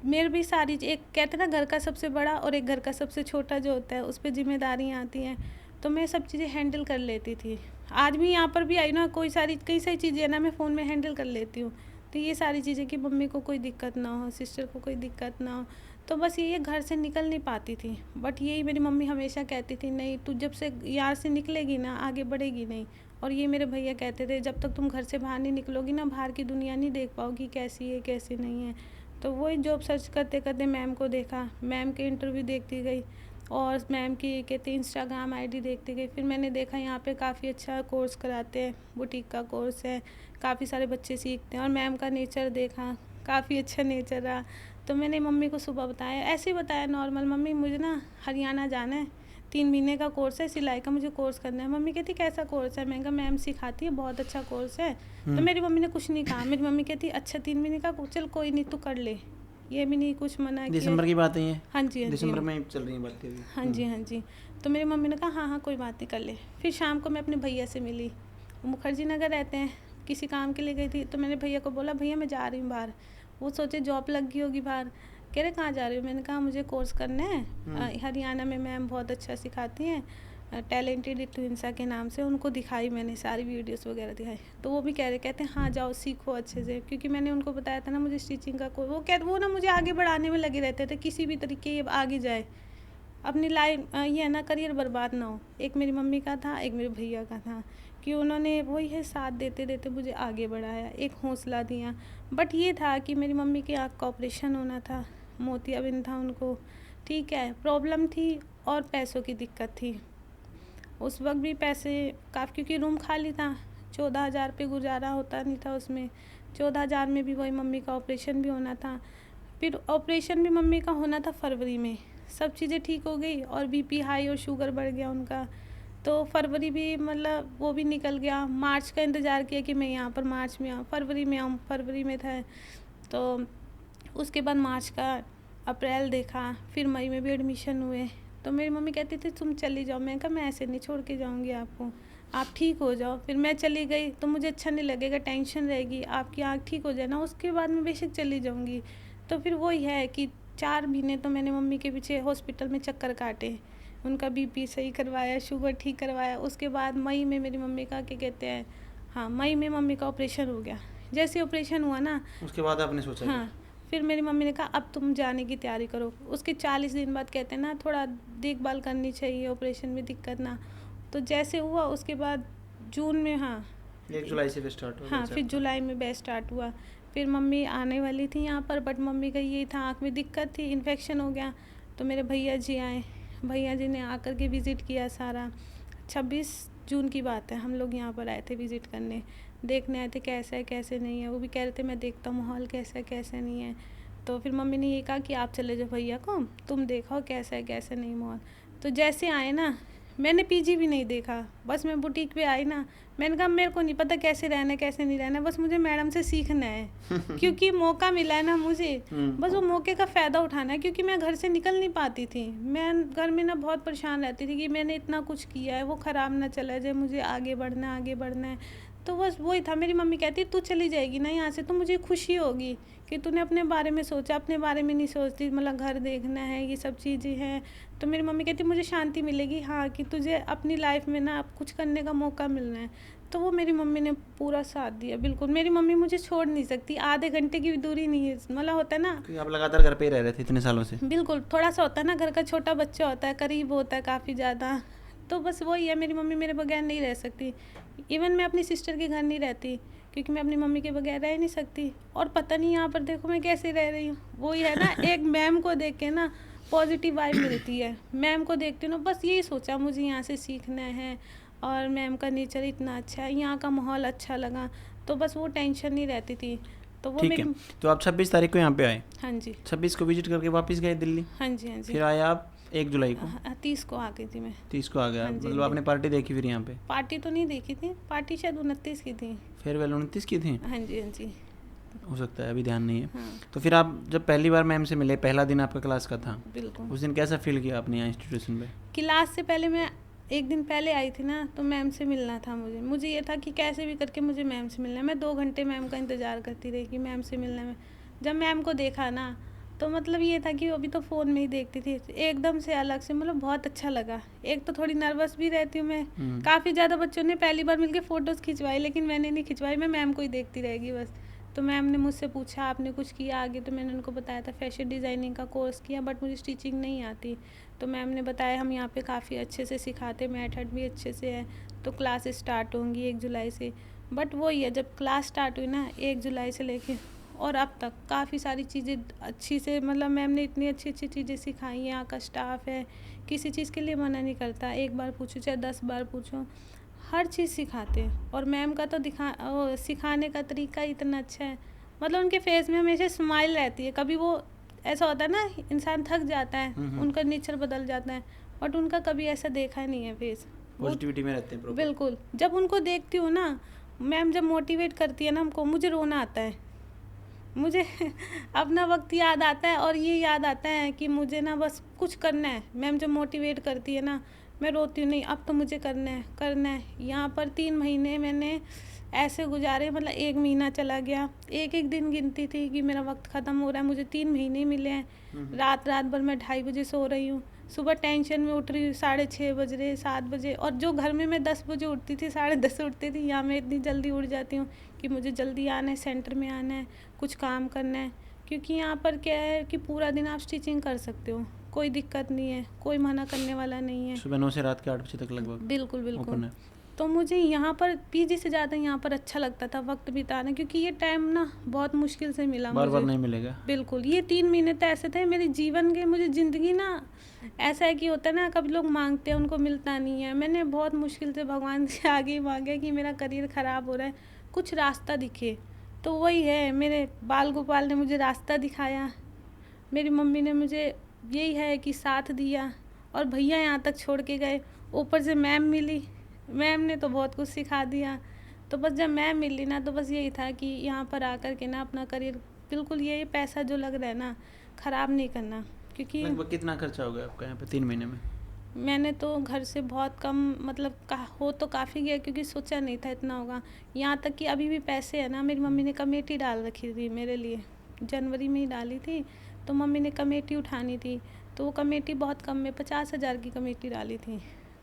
मेरे भी सारी एक कहते हैं ना घर का सबसे बड़ा और एक घर का सबसे छोटा जो होता है उस पर जिम्मेदारियाँ आती हैं, तो मैं सब चीज़ें हैंडल कर लेती थी। आज भी यहाँ पर भी आई ना, कई सारी चीज़ें है ना मैं फ़ोन में हैंडल कर लेती हूँ। तो ये सारी चीज़ें कि मम्मी को कोई दिक्कत ना हो, सिस्टर को कोई दिक्कत ना हो, तो बस ये घर से निकल नहीं पाती थी। बट यही मेरी मम्मी हमेशा कहती थी, नहीं तू जब से यहाँ से निकलेगी ना आगे बढ़ेगी नहीं। और ये मेरे भैया कहते थे, जब तक तुम घर से बाहर नहीं निकलोगी ना, बाहर की दुनिया नहीं देख पाओगी कैसी है कैसी नहीं है। तो वही जॉब सर्च करते करते मैम को देखा, मैम के इंटरव्यू देखती गई और मैम की कहते इंस्टाग्राम आईडी देखती गई। फिर मैंने देखा यहाँ पे काफ़ी अच्छा कोर्स कराते हैं, बुटीक का कोर्स है, काफ़ी सारे बच्चे सीखते हैं, और मैम का नेचर देखा, काफ़ी अच्छा नेचर रहा। तो मैंने मम्मी को सुबह बताया, ऐसे ही बताया नॉर्मल, मम्मी मुझे ना हरियाणा जाना है, 3 महीने का कोर्स है, सिलाई का मुझे कोर्स करना है। मम्मी कहती कैसा कोर्स है? मैंने कहा मैम सिखाती है, बहुत अच्छा कोर्स है। तो मेरी मम्मी ने कुछ नहीं कहा, मेरी मम्मी कहती अच्छा 3 महीने का, चल कोई नहीं तू कर ले, ये भी नहीं कुछ मना किया। दिसंबर की बात है ये? हाँ जी, हाँ जी, दिसंबर में चल रही है बात अभी। हाँ जी, हाँ जी। तो मेरी मम्मी ने कहा हाँ हाँ कोई बात नहीं कर ले। फिर शाम को मैं अपने भैया से मिली, वो मुखर्जी नगर रहते हैं, किसी काम के लिए गई थी। तो मैंने भैया को बोला भैया मैं जा रही हूँ बाहर। वो सोचे जॉब लग गई होगी बाहर, कह रहे कहाँ जा रही हो? मैंने कहा मुझे कोर्स करना है, हरियाणा में मैम बहुत अच्छा सिखाती हैं, टैलेंटेड ट्विंसा के नाम से। उनको दिखाई मैंने सारी वीडियोस वगैरह दिखाई, तो वो भी कहते हैं हाँ जाओ सीखो अच्छे से, क्योंकि मैंने उनको बताया था ना मुझे स्टिचिंग का कोर्स। वो ना मुझे आगे बढ़ाने में लगे रहते थे, किसी भी तरीके ये आगे जाए, अपनी लाइफ ये है ना करियर बर्बाद ना हो। एक मेरी मम्मी का था, एक मेरे भैया का था, कि उन्होंने वही है साथ देते देते मुझे आगे बढ़ाया, एक हौसला दिया। बट ये था कि मेरी मम्मी की आँख का ऑपरेशन होना था, मोतियाबिंद था उनको, ठीक है, प्रॉब्लम थी और पैसों की दिक्कत थी। उस वक्त भी पैसे काफ़ी, क्योंकि रूम खाली था, 14,000 पे गुजारा होता नहीं था उसमें। 14,000 में भी वही मम्मी का ऑपरेशन भी होना था। फिर ऑपरेशन भी मम्मी का होना था फरवरी में, सब चीज़ें ठीक हो गई और बीपी हाई और शुगर बढ़ गया उनका। तो फरवरी भी मतलब वो भी निकल गया। मार्च का इंतज़ार किया कि मैं यहाँ पर मार्च में आऊँ, फरवरी में आऊँ, फरवरी में था। तो उसके बाद मार्च का अप्रैल देखा, फिर मई में भी एडमिशन हुए। तो मेरी मम्मी कहती थी तुम चली जाओ। मैं कहा मैं ऐसे नहीं छोड़ के जाऊँगी आपको, आप ठीक हो जाओ। फिर मैं चली गई तो मुझे अच्छा नहीं लगेगा, टेंशन रहेगी, आपकी आँख ठीक हो जाए ना, उसके बाद मैं बेशक चली जाऊँगी। तो फिर वही है कि 4 महीने तो मैंने मम्मी के पीछे हॉस्पिटल में चक्कर काटे, उनका बीपी सही करवाया, शुगर ठीक करवाया। उसके बाद मई में मेरी मम्मी का क्या कहते हैं, हाँ मई में मम्मी का ऑपरेशन हो गया। जैसे ऑपरेशन हुआ ना, उसके बाद आपने सोचा? हाँ, फिर मेरी मम्मी ने कहा अब तुम जाने की तैयारी करो। उसके 40 दिन बाद कहते हैं ना थोड़ा देखभाल करनी चाहिए, ऑपरेशन में दिक्कत ना। तो जैसे हुआ उसके बाद जून में, हाँ 1 जुलाई से स्टार्ट हुआ? हाँ, फिर जुलाई में बैच स्टार्ट हुआ। फिर मम्मी आने वाली थी यहाँ पर, बट मम्मी का यही था आँख में दिक्कत थी, इन्फेक्शन हो गया। तो मेरे भैया जी आए, भैया जी ने आकर के विज़िट किया सारा। 26 जून की बात है, हम लोग यहाँ पर आए थे विज़िट करने, देखने आए थे कैसा है कैसे नहीं है। वो भी कह रहे थे मैं देखता हूँ माहौल कैसा है कैसे नहीं है। तो फिर मम्मी ने ये कहा कि आप चले जाओ भैया को, तुम देखो कैसा है कैसे नहीं माहौल। तो जैसे आए ना, मैंने पीजी भी नहीं देखा, बस मैं बुटीक पे आई ना, मैंने कहा मेरे को नहीं पता कैसे रहना है कैसे नहीं रहना है, बस मुझे मैडम से सीखना है क्योंकि मौका मिला है ना मुझे, बस वो मौके का फ़ायदा उठाना है। क्योंकि मैं घर से निकल नहीं पाती थी, मैं घर में ना बहुत परेशान रहती थी कि मैंने इतना कुछ किया है वो ख़राब ना चला जाए, मुझे आगे बढ़ना है। तो बस वही था। मेरी मम्मी कहती तू चली जाएगी ना यहाँ से तो मुझे खुशी होगी कि तूने अपने बारे में सोचा, अपने बारे में नहीं सोचती, मतलब घर देखना है, ये सब चीज़ें हैं। तो मेरी मम्मी कहती मुझे शांति मिलेगी, हाँ कि तुझे अपनी लाइफ में ना कुछ करने का मौका मिलना है। तो वो मेरी मम्मी ने पूरा साथ दिया, बिल्कुल। मेरी मम्मी मुझे छोड़ नहीं सकती, आधे घंटे की भी दूरी नहीं है, मतलब होता है ना कि आप लगातार घर पे ही रह रहे थे इतने सालों से? बिल्कुल, थोड़ा सा होता है ना, घर का छोटा बच्चा होता है, करीब होता है काफ़ी ज़्यादा। तो बस वही है, मेरी मम्मी मेरे बगैर नहीं रह सकती। इवन मैं अपनी सिस्टर के घर नहीं रहती क्योंकि मैं अपनी मम्मी के बगैर रह नहीं सकती। और पता नहीं यहाँ पर देखो मैं कैसे रह रही हूँ, वही है ना एक मैम को देख के ना पॉजिटिव वाइब मिलती है। मैम को देखती हूँ ना, बस यही सोचा मुझे यहाँ से सीखना है, और मैम का नेचर इतना अच्छा है, यहाँ का माहौल अच्छा लगा, तो बस वो टेंशन नहीं रहती थी। तो वो ठीक मेरी है, तो आप 26 तारीख को यहाँ पे आए, हाँ जी 26 को विजिट करके वापस गए दिल्ली, हाँ जी हाँ जी फिर आए आप 1 जुलाई को, 30 को आ गई थी मैं। 30 को आ गया, हाँ जी, मतलब हाँ आपने पार्टी देखी फिर यहाँ पे? पार्टी तो नहीं देखी थी, पार्टी शायद 29 की थी। फेयरवेल 29 की थी, हाँ जी हाँ जी हो सकता है, अभी ध्यान नहीं है। हाँ तो फिर आप जब पहली बार मैम से मिले, पहला दिन आपका क्लास का था, बिल्कुल। उस दिन कैसा फील किया आपने यहाँ इंस्टीट्यूशन पे? क्लास से पहले मैं एक दिन पहले आई थी ना, तो मैम से मिलना था मुझे ये था कि कैसे भी करके मुझे मैम से मिलना है। मैं 2 घंटे मैम का इंतज़ार करती रही कि मैम से मिलना है। जब मैम को देखा ना, तो मतलब ये था कि अभी तो फ़ोन में ही देखती थी, एकदम से अलग से, मतलब बहुत अच्छा लगा। एक तो थोड़ी नर्वस भी रहती हूँ मैं, काफ़ी ज़्यादा बच्चों ने पहली बार मिलके फ़ोटोज़ खिंचवाई, लेकिन मैंने नहीं खिंचवाई, मैं मैम को ही देखती रहेगी बस। तो मैम ने मुझसे पूछा आपने कुछ किया आगे, तो मैंने उनको बताया था फैशन डिज़ाइनिंग का कोर्स किया, बट मुझे स्टिचिंग नहीं आती। तो मैम ने बताया हम यहाँ पे काफ़ी अच्छे से सिखाते, मेथड भी अच्छे से है, तो क्लास स्टार्ट होंगी 1 जुलाई से। बट वही है, जब क्लास स्टार्ट हुई ना 1 जुलाई से लेके और अब तक काफ़ी सारी चीज़ें अच्छी से, मतलब मैम ने इतनी अच्छी अच्छी चीज़ें सिखाई हैं। यहाँ का स्टाफ है, किसी चीज़ के लिए मना नहीं करता, एक बार पूछो चाहे 10 बार पूछो, हर चीज़ सिखाते हैं। और मैम का तो सिखाने का तरीका इतना अच्छा है, मतलब उनके फेस में हमेशा स्माइल रहती है। कभी वो ऐसा होता है ना, इंसान थक जाता है, उनका नेचर बदल जाता है, बट उनका कभी ऐसा देखा नहीं है फेस, पॉजिटिविटी में रहते हैं प्रॉपर। बिल्कुल। जब उनको देखती हूँ ना, मैम जब मोटिवेट करती है ना हमको, मुझे रोना आता है, मुझे अपना वक्त याद आता है, और ये याद आता है कि मुझे ना बस कुछ करना है। मैम जब मोटिवेट करती है ना, मैं रोती हूँ, नहीं अब तो मुझे करना है करना है। यहाँ पर 3 महीने मैंने ऐसे गुजारे, मतलब 1 महीना चला गया, एक एक दिन गिनती थी कि मेरा वक्त ख़त्म हो रहा है, मुझे 3 महीने मिले हैं। रात भर मैं 2:30 बजे सो रही हूँ, सुबह टेंशन में उठ रही हूँ 6:30 बज रहे 7 बजे, और जो घर में मैं 10 बजे उठती थी 10:30 उठती थी, यहाँ मैं इतनी जल्दी उठ जाती हूँ कि मुझे जल्दी आना है, सेंटर में आना है, कुछ काम करना है। क्योंकि यहाँ पर क्या है कि पूरा दिन आप स्टिचिंग कर सकते हो, कोई दिक्कत नहीं है, कोई मना करने वाला नहीं है। सुबह 9 से रात के 8 बजे तक लगभग बिल्कुल ओपन बिल्कुल। है। तो मुझे यहाँ पर पीजी से ज़्यादा यहाँ पर अच्छा लगता था वक्त बिताना, क्योंकि ये टाइम ना बहुत मुश्किल से मिला बार मुझे। बार नहीं मिलेगा। बिल्कुल, ये 3 महीने तो ऐसे थे मेरे जीवन के, मुझे ज़िंदगी ना ऐसा है कि होता है ना, कभी लोग मांगते हैं उनको मिलता नहीं है। मैंने बहुत मुश्किल से भगवान से आगे ही मांगा कि मेरा करियर ख़राब हो रहा है, कुछ रास्ता दिखे। तो वही है, मेरे बाल गोपाल ने मुझे रास्ता दिखाया, मेरी मम्मी ने मुझे यही है कि साथ दिया, और भैया यहाँ तक छोड़ के गए, ऊपर से मैम मिली, मैम ने तो बहुत कुछ सिखा दिया। तो बस जब मैम मिली ना, तो बस यही था कि यहाँ पर आकर के ना अपना करियर, बिल्कुल ये पैसा जो लग रहा है ना, ख़राब नहीं करना। क्योंकि लगभग कितना खर्चा हो गया आपका यहाँ पे 3 महीने में? मैंने तो घर से बहुत कम, मतलब हो तो काफ़ी गया, क्योंकि सोचा नहीं था इतना होगा। यहाँ तक कि अभी भी पैसे है ना, मेरी मम्मी ने कमेटी डाल रखी थी मेरे लिए, जनवरी में ही डाली थी, तो मम्मी ने कमेटी उठानी थी, तो वो कमेटी बहुत कम में 50,000 की कमेटी डाली थी,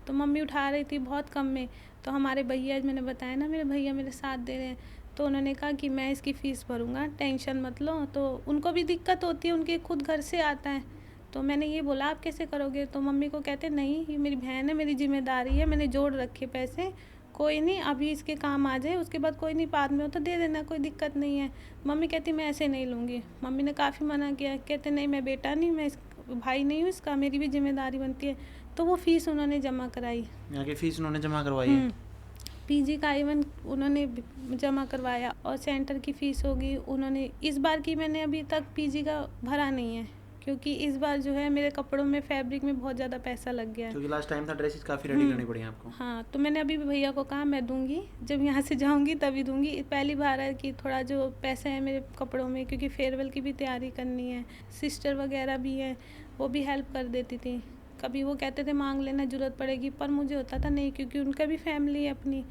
तो मम्मी उठा रही थी बहुत कम में। तो हमारे भैया, मैंने बताया ना मेरे भैया मेरे साथ दे रहे हैं, तो उन्होंने कहा कि मैं इसकी फ़ीस भरूँगा, टेंशन मत लो। तो उनको भी दिक्कत होती है, उनके खुद घर से आता है। तो मैंने ये बोला आप कैसे करोगे, तो मम्मी को कहते नहीं ये मेरी बहन है, मेरी जिम्मेदारी है, मैंने जोड़ रखे पैसे, कोई नहीं अभी इसके काम आ जाए, उसके बाद कोई नहीं, बाद में हो तो दे देना, कोई दिक्कत नहीं है। मम्मी कहती मैं ऐसे नहीं लूँगी, मम्मी ने काफ़ी मना किया, कहते नहीं मैं बेटा नहीं, मैं भाई नहीं हूँ इसका, मेरी भी जिम्मेदारी बनती है। तो वो फ़ीस उन्होंने जमा कराई, यहाँ की फ़ीस उन्होंने जमा करवाई है? पीजी का इवन उन्होंने जमा करवाया, और सेंटर की फ़ीस होगी उन्होंने, इस बार की मैंने अभी तक पीजी का भरा नहीं है, क्योंकि इस बार जो है मेरे कपड़ों में फैब्रिक में बहुत ज़्यादा पैसा लग गया है। क्योंकि लास्ट टाइम था ड्रेसेस काफ़ी रेडी करनी पड़ी आपको। हाँ, तो मैंने अभी भी भैया को कहा मैं दूंगी, जब यहाँ से जाऊँगी तभी दूंगी। पहली बार है कि थोड़ा जो पैसे हैं मेरे कपड़ों में, क्योंकि फेयरवेल की भी तैयारी करनी है, सिस्टर वगैरह भी हैं, वो भी हेल्प कर देती थी। कभी वो कहते थे मांग लेना ज़रूरत पड़ेगी, पर मुझे होता था नहीं, क्योंकि उनका भी फैमिली है अपनी।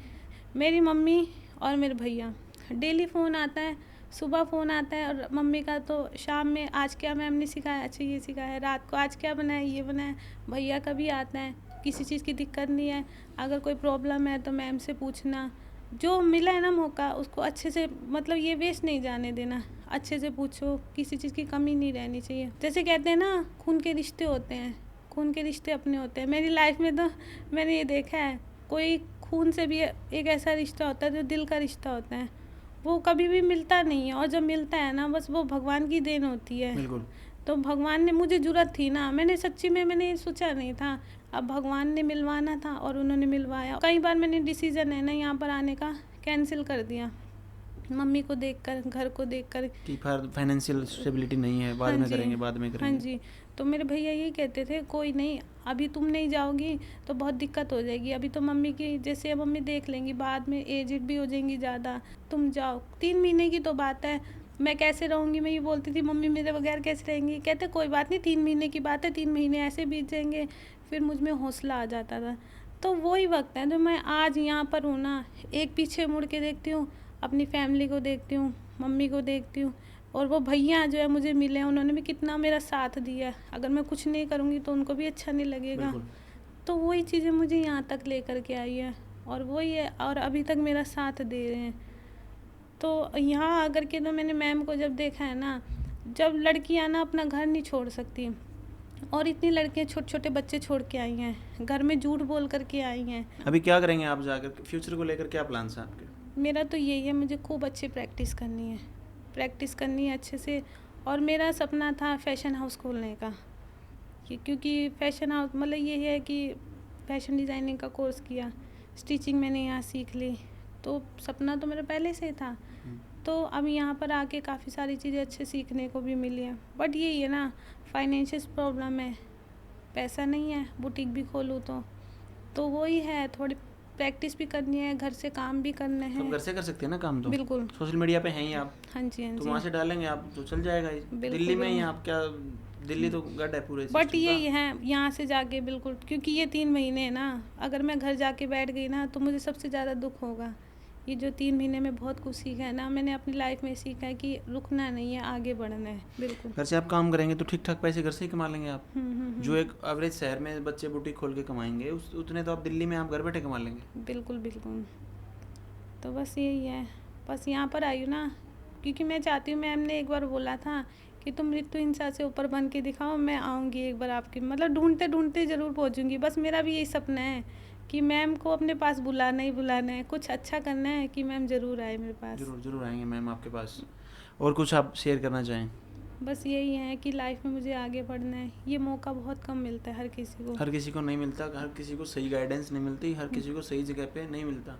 मेरी मम्मी और मेरे भैया डेली फ़ोन आता है, सुबह फ़ोन आता है, और मम्मी का तो शाम में आज क्या मैम ने सिखाया, अच्छा ये सिखाया, रात को आज क्या बनाया, ये बनाया। भैया का भी आता है, किसी चीज़ की दिक्कत नहीं है, अगर कोई प्रॉब्लम है तो मैम से पूछना, जो मिला है ना मौका उसको अच्छे से, मतलब ये वेस्ट नहीं जाने देना, अच्छे से पूछो, किसी चीज़ की कमी नहीं रहनी चाहिए। जैसे कहते हैं ना खून के रिश्ते होते हैं, खून के रिश्ते अपने होते हैं। मेरी लाइफ में तो मैंने ये देखा है, कोई खून से भी एक ऐसा रिश्ता होता है जो दिल का रिश्ता होता है, वो कभी भी मिलता नहीं है, और जब मिलता है ना बस वो भगवान की देन होती है। बिल्कुल। तो भगवान ने, मुझे ज़रूरत थी ना, मैंने सच्ची में मैंने सोचा नहीं था, अब भगवान ने मिलवाना था और उन्होंने मिलवाया। कई बार मैंने डिसीज़न है ना यहाँ पर आने का कैंसिल कर दिया, मम्मी को देखकर, घर को देखकर कि फाइनेंशियल स्टेबिलिटी नहीं है, बाद हाँ में जी, करेंगे, बाद में हाँ करेंगे। जी। तो मेरे भैया यही कहते थे, कोई नहीं, अभी तुम नहीं जाओगी तो बहुत दिक्कत हो जाएगी, अभी तो मम्मी की जैसे अब मम्मी देख लेंगी, बाद में एजिड भी हो जाएंगी ज़्यादा, तुम जाओ। 3 महीने की तो बात है, मैं कैसे रहूँगी, मैं ये बोलती थी मम्मी मेरे बगैर कैसे रहेंगी, कहते कोई बात नहीं, 3 महीने की बात है, 3 महीने ऐसे बीत जाएंगे। फिर मुझ में हौसला आ जाता था। तो वही वक्त है जो मैं आज यहाँ पर हूँ ना, एक पीछे मुड़ के देखती हूँ, अपनी फैमिली को देखती हूँ, मम्मी को देखती हूँ, और वो भैया जो है मुझे मिले हैं, उन्होंने भी कितना मेरा साथ दिया है। अगर मैं कुछ नहीं करूँगी तो उनको भी अच्छा नहीं लगेगा। बिल्कुल। तो वही चीज़ें मुझे यहाँ तक लेकर के आई है, और वही है, और अभी तक मेरा साथ दे रहे हैं। तो यहाँ आकर के तो मैंने मैम को जब देखा है ना, जब लड़कियाँ ना अपना घर नहीं छोड़ सकती, और इतनी लड़कियाँ छोटे छोटे बच्चे छोड़ के आई हैं, घर में झूठ बोल करके आई हैं। अभी क्या करेंगे आप जाकर, फ्यूचर को लेकर क्या प्लान्स हैं आपके? मेरा तो यही है, मुझे खूब अच्छी प्रैक्टिस करनी है अच्छे से। और मेरा सपना था फैशन हाउस खोलने का, क्योंकि फैशन हाउस मतलब ये है कि फैशन डिज़ाइनिंग का कोर्स किया, स्टिचिंग मैंने यहाँ सीख ली, तो सपना तो मेरा पहले से था। तो अब यहाँ पर आके काफ़ी सारी चीज़ें अच्छे सीखने को भी मिली हैं, बट यही है ना, फाइनेंशियल प्रॉब्लम है, पैसा नहीं है बुटीक भी खोलूँ तो वही है, थोड़ी प्रैक्टिस भी करनी है, घर से काम भी करने तो हैं। घर से कर सकते हैं ना काम, तो बिल्कुल। सोशल मीडिया पे हैं ही आप, हाँ जी, हाँ तो जी। वहाँ से डालेंगे आप तो चल जाएगा ही। बिल्कुल, दिल्ली में ही बिल्कुल। आप क्या, दिल्ली तो गढ़ है पूरे बट सिस्टम यही का। है, यहाँ से जाके बिल्कुल, क्योंकि ये 3 महीने है ना, अगर मैं घर जाके बैठ गई ना तो मुझे सबसे ज़्यादा दुख होगा। ये जो 3 महीने में बहुत कुछ सीखा है ना, मैंने अपनी लाइफ में सीखा है कि रुकना नहीं है, आगे बढ़ना है। बिल्कुल। घर से आप काम करेंगे तो ठीक ठाक पैसे घर से ही कमा लेंगे आप। हम्म। जो एक एवरेज शहर में बच्चे बुटीक खोल के कमाएंगे उतने तो आप दिल्ली में आप घर बैठे कमा लेंगे। बिल्कुल बिल्कुल। तो बस यही है, बस यहाँ पर आई हूँ ना, क्योंकि मैं चाहती हूँ, मैम ने एक बार बोला था कि तुम ऋतु इंसा से ऊपर बन के दिखाओ, मैं आऊँगी एक बार आपकी, मतलब ढूंढते ढूंढते ज़रूर पहुँचूँगी। बस मेरा भी यही सपना है कि मैम को अपने पास बुलाना ही बुलाना है, कुछ अच्छा करना है कि मैम ज़रूर आए मेरे पास। जरूर जरूर आएंगे मैम आपके पास। और कुछ आप शेयर करना चाहें? बस यही है कि लाइफ में मुझे आगे बढ़ना है, ये मौका बहुत कम मिलता है हर किसी को। हर किसी को नहीं मिलता, हर किसी को सही गाइडेंस नहीं मिलती, हर किसी को सही जगह पे नहीं मिलता।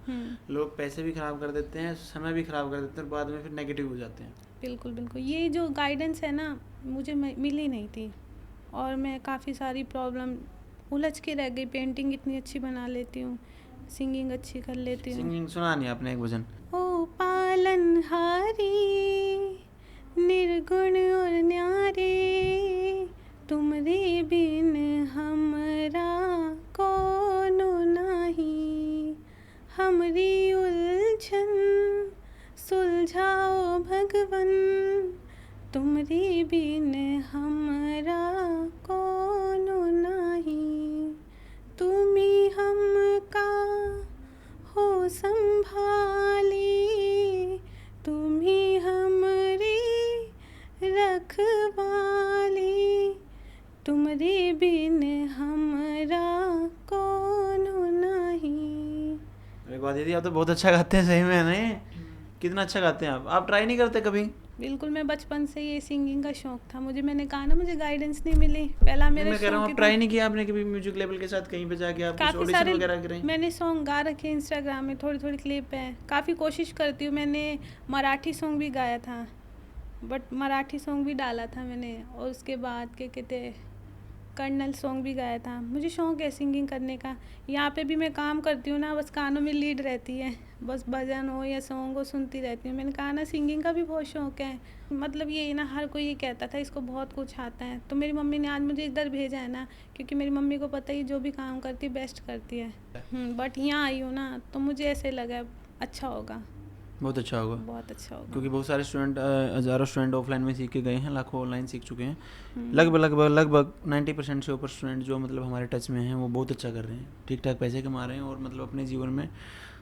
लोग पैसे भी ख़राब कर देते हैं, समय भी ख़राब कर देते हैं, और बाद में फिर नेगेटिव हो जाते हैं। बिल्कुल बिल्कुल। ये जो गाइडेंस है ना, मुझे मिली नहीं थी, और मैं काफ़ी सारी प्रॉब्लम उलझ के रह गई। पेंटिंग इतनी अच्छी बना लेती हूँ, सिंगिंग अच्छी कर लेती हूँ। सिंगिंग सुना नहीं आपने एक भजन? ओ पालनहारी निर्गुण और न्यारे, तुमरे बिन हमरा कोनो नाही, हमरी उलझन सुलझाओ भगवन, तुमरे बिन हमरा कोनो नाही, तुमी हमका हो संभाली, तुम्ही हमरी रखवाली, तुमरे बिन हमरा कोनो नहीं। अरे वाह दीदी, आप तो बहुत अच्छा गाते हैं सही में, नहीं? कितना अच्छा गाते हैं आप ट्राई नहीं करते कभी? बिल्कुल, मैं बचपन से ये सिंगिंग का शौक था मुझे, मैंने कहा ना मुझे गाइडेंस नहीं मिली, पहला मेरा मैं कह रहा हूँ शौक आप ट्राई नहीं किया आपने कभी म्यूजिक लेवल के साथ कहीं पे जाके आप कुछ काफ़ी ऑडिशन सारे वगैरह करें? मैंने सॉन्ग गा रखे हैं इंस्टाग्राम में, थोड़ी थोड़ी क्लिप है, काफ़ी कोशिश करती हूँ। मैंने मराठी सॉन्ग भी गाया था, बट मराठी सॉन्ग भी डाला था मैंने, और उसके बाद क्या कहते कर्नल सॉन्ग भी गाया था। मुझे शौक है सिंगिंग करने का, यहाँ पे भी मैं काम करती हूँ ना, बस कानों में लीड रहती है, बस भजन हो या सॉन्ग हो सुनती रहती हूँ। मैंने कहा ना सिंगिंग का भी बहुत शौक है, मतलब ये ना हर कोई ये कहता था इसको बहुत कुछ आता है, तो मेरी मम्मी ने आज मुझे इधर भेजा है ना, क्योंकि मेरी मम्मी को पता ही जो भी काम करती है बेस्ट करती है। बट यहाँ आई हूँ ना तो मुझे ऐसे लगा अच्छा होगा, बहुत अच्छा होगा, बहुत अच्छा होगा, क्योंकि बहुत सारे स्टूडेंट, हज़ारों स्टूडेंट ऑफलाइन में सीख के गए हैं, लाखों ऑनलाइन सीख चुके हैं। लगभग 90% से ऊपर स्टूडेंट जो मतलब हमारे टच में हैं वो बहुत अच्छा कर रहे हैं, ठीक ठाक पैसे कमा रहे हैं, और मतलब अपने जीवन में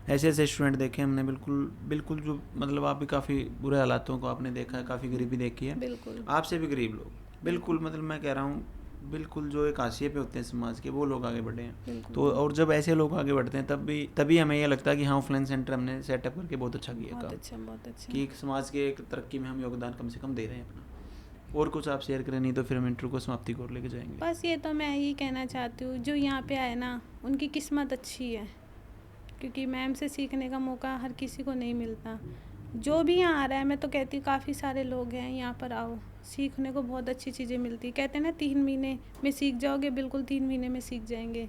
ऐसे ऐसे स्टूडेंट देखे हमने, बिल्कुल जो मतलब आप भी काफ़ी बुरे हालातों को आपने देखा है, काफ़ी गरीबी देखी है, बिल्कुल आपसे भी गरीब लोग, बिल्कुल मतलब मैं कह रहा हूँ बिल्कुल जो एक हाशिए पे होते हैं समाज के, वो लोग आगे बढ़े हैं। तो और जब ऐसे लोग आगे बढ़ते हैं तभी हमें ये लगता है कि हाँ ऑफलाइन सेंटर हमने सेटअप करके बहुत अच्छा किया काम, बहुत अच्छा कि समाज के एक तरक्की में हम योगदान कम से कम दे रहे हैं अपना। और कुछ आप शेयर करें, नहीं तो फिर हम इंटरव्यू को समाप्ति को लेके जाएंगे। बस ये तो मैं यही कहना चाहती हूँ, जो यहाँ पे आए ना उनकी किस्मत अच्छी है, क्योंकि मैम से सीखने का मौका हर किसी को नहीं मिलता। जो भी यहाँ आ रहा है, मैं तो कहती हूँ काफ़ी सारे लोग हैं यहाँ पर, आओ, सीखने को बहुत अच्छी चीज़ें मिलती। कहते हैं ना 3 महीने में सीख जाओगे, बिल्कुल 3 महीने में सीख जाएंगे,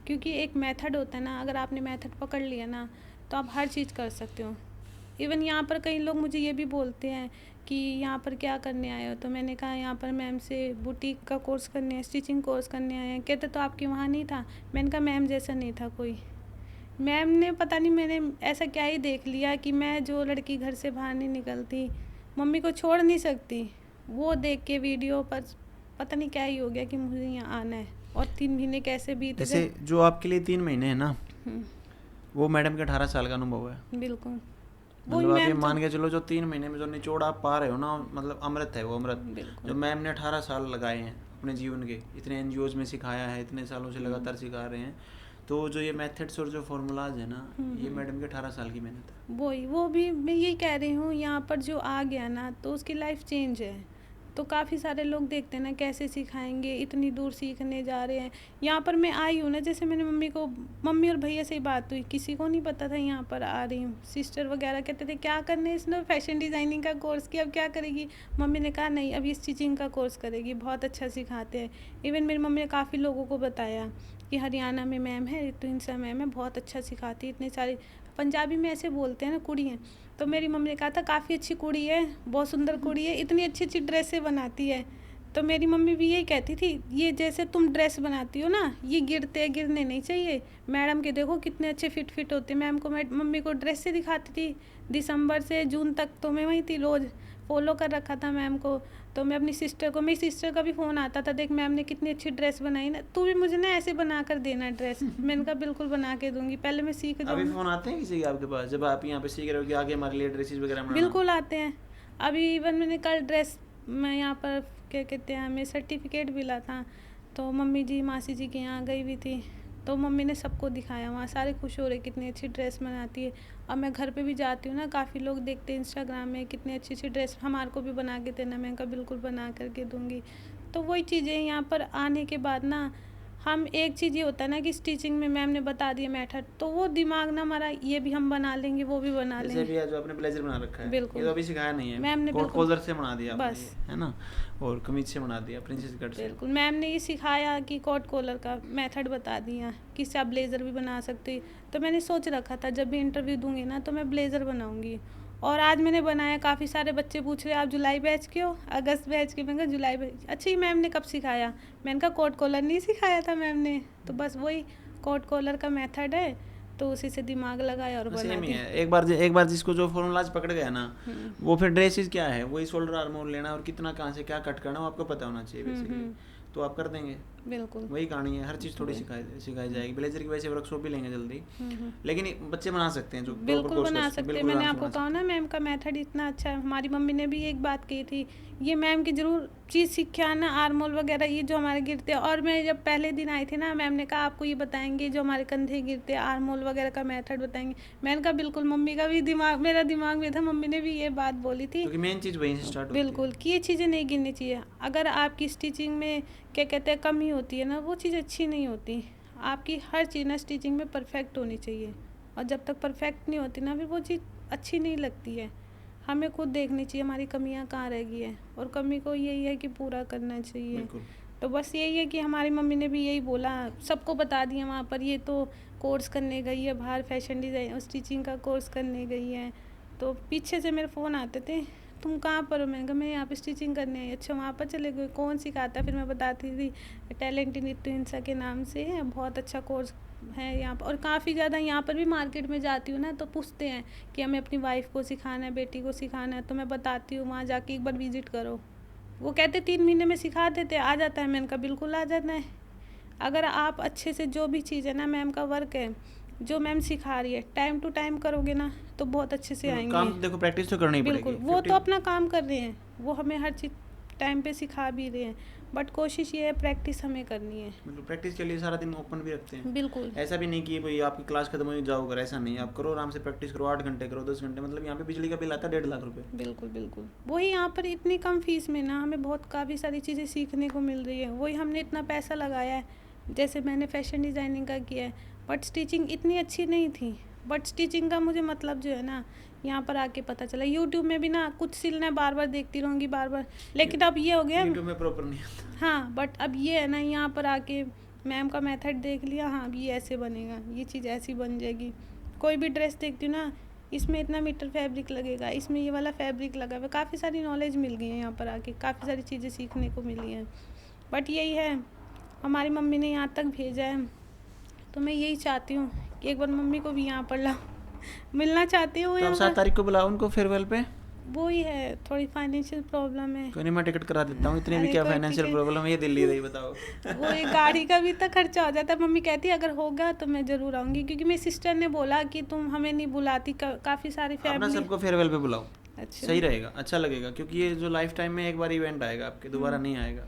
क्योंकि एक मेथड होता है ना, अगर आपने मेथड पकड़ लिया ना तो आप हर चीज़ कर सकते हो। इवन यहाँ पर कई लोग मुझे ये भी बोलते हैं कि यहाँ पर क्या करने आए हो, तो मैंने कहा यहाँ पर मैम से बुटीक का कोर्स करने हैं, स्टिचिंग कोर्स करने आए हैं। कहते तो आपके वहाँ नहीं था। मैंने कहा मैम जैसा नहीं था कोई। मैम ने पता नहीं मैंने ऐसा क्या ही देख लिया कि मैं जो लड़की घर से बाहर नहीं निकलती, मम्मी को छोड़ नहीं सकती, वो देख के वीडियो पर पता नहीं क्या ही हो गया कि मुझे यहाँ आना है। और 3 महीने कैसे बीत गए। जैसे जो आपके लिए 3 महीने है ना, वो मैडम के 18 साल का अनुभव है। बिल्कुल, मतलब आप ये मान के चलो, जो 3 महीने में जो निचोड़ आप पा रहे हो ना, मतलब अमृत है वो, अमृत। जो मैम ने 18 साल लगाए हैं अपने जीवन के, इतने एनजीओज में सिखाया है, इतने सालों से लगातार सिखा रहे हैं, तो जो ये मेथड्स और जो फॉर्मूलाज है ना, ये मैडम के 18 साल की मेहनत है। वो भी मैं यही कह रही हूँ, यहाँ पर जो आ गया ना तो उसकी लाइफ चेंज है। तो काफ़ी सारे लोग देखते हैं ना कैसे सिखाएंगे, इतनी दूर सीखने जा रहे हैं। यहाँ पर मैं आई हूँ ना, जैसे मैंने मम्मी और भैया से ही बात हुई, किसी को नहीं पता था यहाँ पर आ रही हूँ। सिस्टर वगैरह कहते थे क्या करने इसने फैशन डिज़ाइनिंग का कोर्स किया, अब क्या करेगी। मम्मी ने कहा नहीं, अभी स्टिचिंग का कोर्स करेगी, बहुत अच्छा सिखाते हैं। इवन मेरी मम्मी ने काफ़ी लोगों को बताया कि हरियाणा में मैम है, ऋतुहिंसा मैम है, बहुत अच्छा सिखाती है। इतने सारे पंजाबी में ऐसे बोलते हैं ना, कुड़ी हैं, तो मेरी मम्मी ने कहा था काफ़ी अच्छी कुड़ी है, बहुत सुंदर कुड़ी है, इतनी अच्छी अच्छी ड्रेसें बनाती है। तो मेरी मम्मी भी यही कहती थी, ये जैसे तुम ड्रेस बनाती हो ना, ये गिरने नहीं चाहिए। मैडम के देखो कितने अच्छे फिट होते। मैम को मम्मी को ड्रेस से दिखाती थी, दिसंबर से जून तक तो मैं वहीं थी, रोज़ फॉलो कर रखा था मैम को। तो मैं अपनी सिस्टर को, मेरी सिस्टर का भी फ़ोन आता था, देख मैम ने कितनी अच्छी ड्रेस बनाई ना, तू भी मुझे ना ऐसे बना कर देना ड्रेस। मैंने कहा बिल्कुल बना के दूंगी, पहले मैं सीख जाऊँ। अभी फ़ोन आते हैं किसी के आपके पास, जब आप यहाँ पे सीख रहे हो कि आगे हमारे लिए ड्रेसेस वगैरह बनाना? बिल्कुल आते हैं। अभी इवन मैंने कल ड्रेस, मैं यहाँ पर क्या कहते हैं, हमें सर्टिफिकेट मिला था, तो मम्मी जी मासी जी के यहाँ गई हुई थी, तो मम्मी ने सबको दिखाया, वहाँ सारे खुश हो रहे कितनी अच्छी ड्रेस बनाती है। अब मैं घर पे भी जाती हूँ ना, काफ़ी लोग देखते हैं इंस्टाग्राम में कितनी अच्छी अच्छी ड्रेस, हमारे को भी बना के देना। मैं कहा बिल्कुल बना करके दूँगी। तो वही चीज़ें यहाँ पर आने के बाद ना, हम एक चीज़ ये होता है ना कि स्टिचिंग में मैम ने बता दिया मेथड, तो वो दिमाग ना हमारा, ये भी हम बना लेंगे, वो भी बना लेंगे। जैसे भी जो आपने ब्लेजर बना रखा है, बिल्कुल, ये तो अभी सिखाया नहीं है मैम ने, कोट कॉलर से बना दिया बस, है ना, और कमीज से बना दिया, प्रिंसेस कट से। बिल्कुल, मैम ने ये सिखाया कि कोट कॉलर का मेथड बता दिया कि इससे आप ब्लेज़र भी बना सकते हो। तो मैंने सोच रखा था जब भी इंटरव्यू दूंगी ना तो मैं ब्लेज़र बनाऊंगी, और आज मैंने बनाया। काफ़ी सारे बच्चे पूछ रहे आप जुलाई बैच के हो, अगस्त बैच के। मैंने कहा जुलाई बैच। अच्छा, ये मैम ने कब सिखाया? मैंने कहा कोट कॉलर नहीं सिखाया था मैम ने, तो बस वही कोट कॉलर का मेथड है, तो उसी से दिमाग लगाया और बना दिया। एक बार जिसको जो फॉर्मूलाज पकड़ गया ना, वो फिर ड्रेसेस क्या है, वही शोल्डर आर्म लेना और कितना कहाँ से क्या कट करना, वो आपको पता होना चाहिए बेसिकली, तो आप कर देंगे। बिल्कुल, वही कहानी है, हर चीज़ थोड़ी सिखाई जाएगी। ब्लेजर की वजह से वर्कशॉप भी लेंगे जल्दी, लेकिन बच्चे बना सकते हैं जो बिल्कुल बना सकते हैं। मैंने आपको कहा ना मैम का मेथड इतना अच्छा है। हमारी मम्मी ने भी एक बात कही थी, ये मैम की ज़रूर चीज़ सीख के आना, आर्मोल वगैरह ये जो हमारे गिरते हैं। और मैं जब पहले दिन आई थी ना, मैम ने कहा आपको ये बताएंगे जो हमारे कंधे गिरते हैं, आर्मोल वगैरह का मेथड बताएंगे। मैंने कहा बिल्कुल, मम्मी का भी दिमाग, मेरा दिमाग में था, मम्मी ने भी ये बात बोली थी, क्योंकि मेन चीज़ वहीं से स्टार्ट होती है। बिल्कुल, कि ये चीज़ें नहीं गिरनी चाहिए। अगर आपकी स्टिचिंग में क्या कहते हैं कमी होती है ना, वो चीज़ अच्छी नहीं होती। आपकी हर चीज़ ना स्टिचिंग में परफेक्ट होनी चाहिए, और जब तक परफेक्ट नहीं होती ना, फिर वो चीज़ अच्छी नहीं लगती है। हमें खुद देखनी चाहिए हमारी कमियां कहाँ रह गई है, और कमी को यही है कि पूरा करना चाहिए। तो बस यही है कि हमारी मम्मी ने भी यही बोला, सबको बता दिया वहाँ पर, ये तो कोर्स करने गई है बाहर, फैशन डिज़ाइन और स्टिचिंग का कोर्स करने गई है। तो पीछे से मेरे फ़ोन आते थे, तुम कहाँ पर हो? मैंने कहा मैं यहाँ पे स्टिचिंग करने आई। अच्छा, वहाँ पर चले गए, कौन सिखाता है? फिर मैं बताती थी, टैलेंट इन ऋतुहिंसा के नाम से है, बहुत अच्छा कोर्स है यहाँ पर। और काफ़ी ज़्यादा यहाँ पर भी मार्केट में जाती हूँ ना, तो पूछते हैं कि हमें अपनी वाइफ को सिखाना है, बेटी को सिखाना है, तो मैं बताती हूँ वहाँ जाके एक बार विजिट करो। वो कहते 3 महीने में सिखा देते, आ जाता है। मैंने कहा बिल्कुल आ जाता है, अगर आप अच्छे से जो भी चीज़ है ना, मैम का वर्क है, जो मैम सिखा रही है, टाइम टू टाइम करोगे ना तो बहुत अच्छे से आएंगे। काम देखो, प्रैक्टिस तो करनी पड़ेगी। बिल्कुल, वो तो अपना काम कर रहे हैं, वो हमें हर चीज़ टाइम पे सिखा भी रहे हैं, बट कोशिश ये है प्रैक्टिस हमें करनी है। बिल्कुल, प्रैक्टिस के लिए सारा दिन ओपन भी रखते हैं। बिल्कुल ऐसा भी नहीं कि भाई आपकी क्लास खत्म हुई जाओ घर, ऐसा नहीं, आप करो आराम से प्रैक्टिस करो, 8 घंटे करो, 10 घंटे, मतलब यहाँ पे बिजली का बिल आता है 1.5 लाख रुपए। बिल्कुल बिल्कुल वही यहाँ पर इतनी कम फीस में ना हमें बहुत काफ़ी सारी चीज़ें सीखने को मिल रही है। वही हमने इतना पैसा लगाया है, जैसे मैंने फैशन डिज़ाइनिंग का किया है, बट स्टिचिंग इतनी अच्छी नहीं थी। बट स्टिचिंग का मुझे मतलब जो है ना यहाँ पर आके पता चला। यूट्यूब में भी ना कुछ सिलना है, बार बार देखती रहूँगी बार बार, लेकिन अब ये हो गया यूट्यूब में प्रॉपर नहीं आता। हाँ, बट अब ये है ना यहाँ पर आके मैम का मेथड देख लिया, हाँ अब ये ऐसे बनेगा, ये चीज़ ऐसी बन जाएगी। कोई भी ड्रेस देखती हूँ ना, इसमें इतना मीटर फैब्रिक लगेगा, इसमें ये वाला फैब्रिक लगा हुआ है। काफ़ी सारी नॉलेज मिल गई है यहाँ पर आके, काफ़ी सारी चीज़ें सीखने को मिली हैं। बट यही है, हमारी मम्मी ने यहाँ तक भेजा है, तो मैं यही चाहती हूँ कि एक बार मम्मी को भी यहाँ पर लाओ, मिलना चाहती हूँ तो आप यहाँ 7 पर। तारीख को बुलाओ उनको फेयरवेल पे। वो ही है, थोड़ी फाइनेंशियल प्रॉब्लम है। कोई नहीं, मैं टिकट करा देता हूँ, इतने भी अरे क्या कोई फाइनेंशियल टिकट- प्रॉब्लम है, ये दिल्ली रही बताओ। वो एक गाड़ी का भी तो खर्चा हो जाता है। मम्मी कहती है अगर होगा तो मैं ज़रूर आऊँगी, क्योंकि मेरी सिस्टर ने बोला कि तुम हमें नहीं बुलाती, काफ़ी सारी अपना फैमिली। सबको फेयरवेल पे बुलाओ, अच्छा सही रहेगा, अच्छा लगेगा, क्योंकि ये जो लाइफ टाइम में एक बार इवेंट आएगा आपके, दोबारा नहीं आएगा,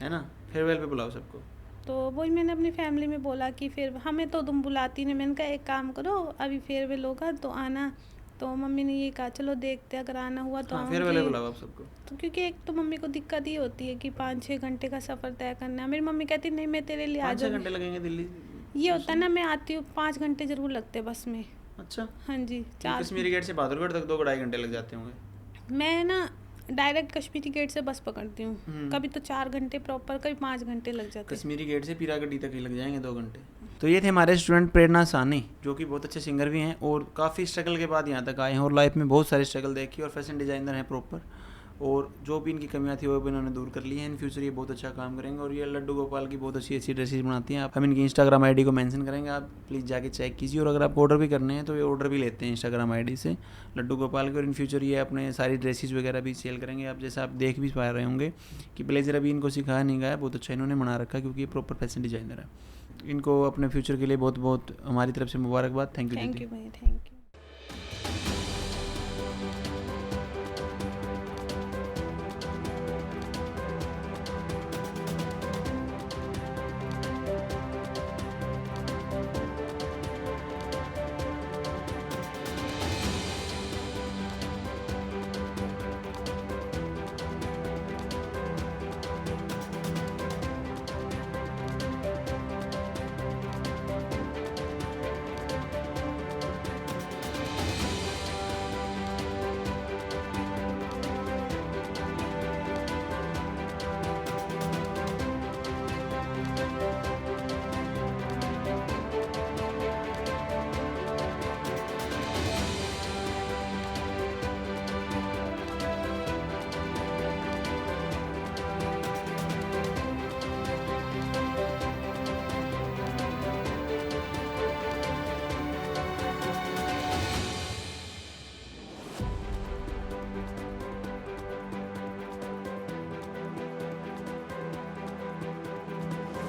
है ना। फेयरवेल पे बुलाओ सबको। तो वही मैंने अपनी फैमिली में बोला कि फिर हमें तो तुम बुलाती नहीं। मैंने कहा एक काम करो, अभी फेयरवेल होगा तो आना। तो मम्मी ने ये कहा चलो देखते अगर आना हुआ तो हाँ, फेयरवेल पे आऊँगी। बुलाओ आप सबको। तो क्योंकि एक तो मम्मी को दिक्कत ही होती है कि 5-6 घंटे का सफ़र तय करना है। मेरी मम्मी कहती नहीं मैं तेरे लिए आ 5-6 जाऊँगी। घंटे लगेंगे दिल्ली? ये होता है ना, मैं आती हूँ 5 घंटे ज़रूर लगते हैं बस में। अच्छा, हाँ जी, तो 4। कश्मीरी गेट से बहादुरगढ़ तक 2-2.5 घंटे लग जाते होंगे। मैं ना डायरेक्ट कश्मीरी गेट से बस पकड़ती हूँ, हम्म। कभी तो 4 घंटे प्रॉपर, कभी 5 घंटे लग जाते हैं। कश्मीरी गेट से पीरागढ़ी तक ही लग जाएंगे 2 घंटे। तो ये थे हमारे स्टूडेंट प्रेरणा सानी, जो कि बहुत अच्छे सिंगर भी हैं और काफ़ी स्ट्रगल के बाद यहाँ तक आए हैं और लाइफ में बहुत सारे स्ट्रगल देखी, और फैशन डिज़ाइनर हैं प्रॉपर, और जो भी इनकी कमियां थी वो भी इन्होंने दूर कर ली हैं। इन फ्यूचर ये बहुत अच्छा काम करेंगे, और ये लड्डू गोपाल की बहुत अच्छी अच्छी ड्रेसेस बनाती हैं। आप हम इनकी इंस्टाग्राम आईडी को मेंशन करेंगे, आप प्लीज़ जाके चेक कीजिए, और अगर आप ऑर्डर भी करने हैं तो ये ऑर्डर भी लेते हैं इंस्टाग्राम आईडी से लड्डू गोपाल के। और इन फ्यूचर ये अपने सारी ड्रेसेस वगैरह भी सेल करेंगे। आप जैसा आप देख भी पा रहे होंगे कि ब्लेजर अभी इनको सिखाया नहीं गया, बहुत अच्छा इन्होंने बना रखा, क्योंकि ये प्रॉपर फैशन डिज़ाइनर है। इनको अपने फ्यूचर के लिए बहुत बहुत हमारी तरफ से मुबारकबाद। Thank you. थैंक यू भैया, थैंक यू।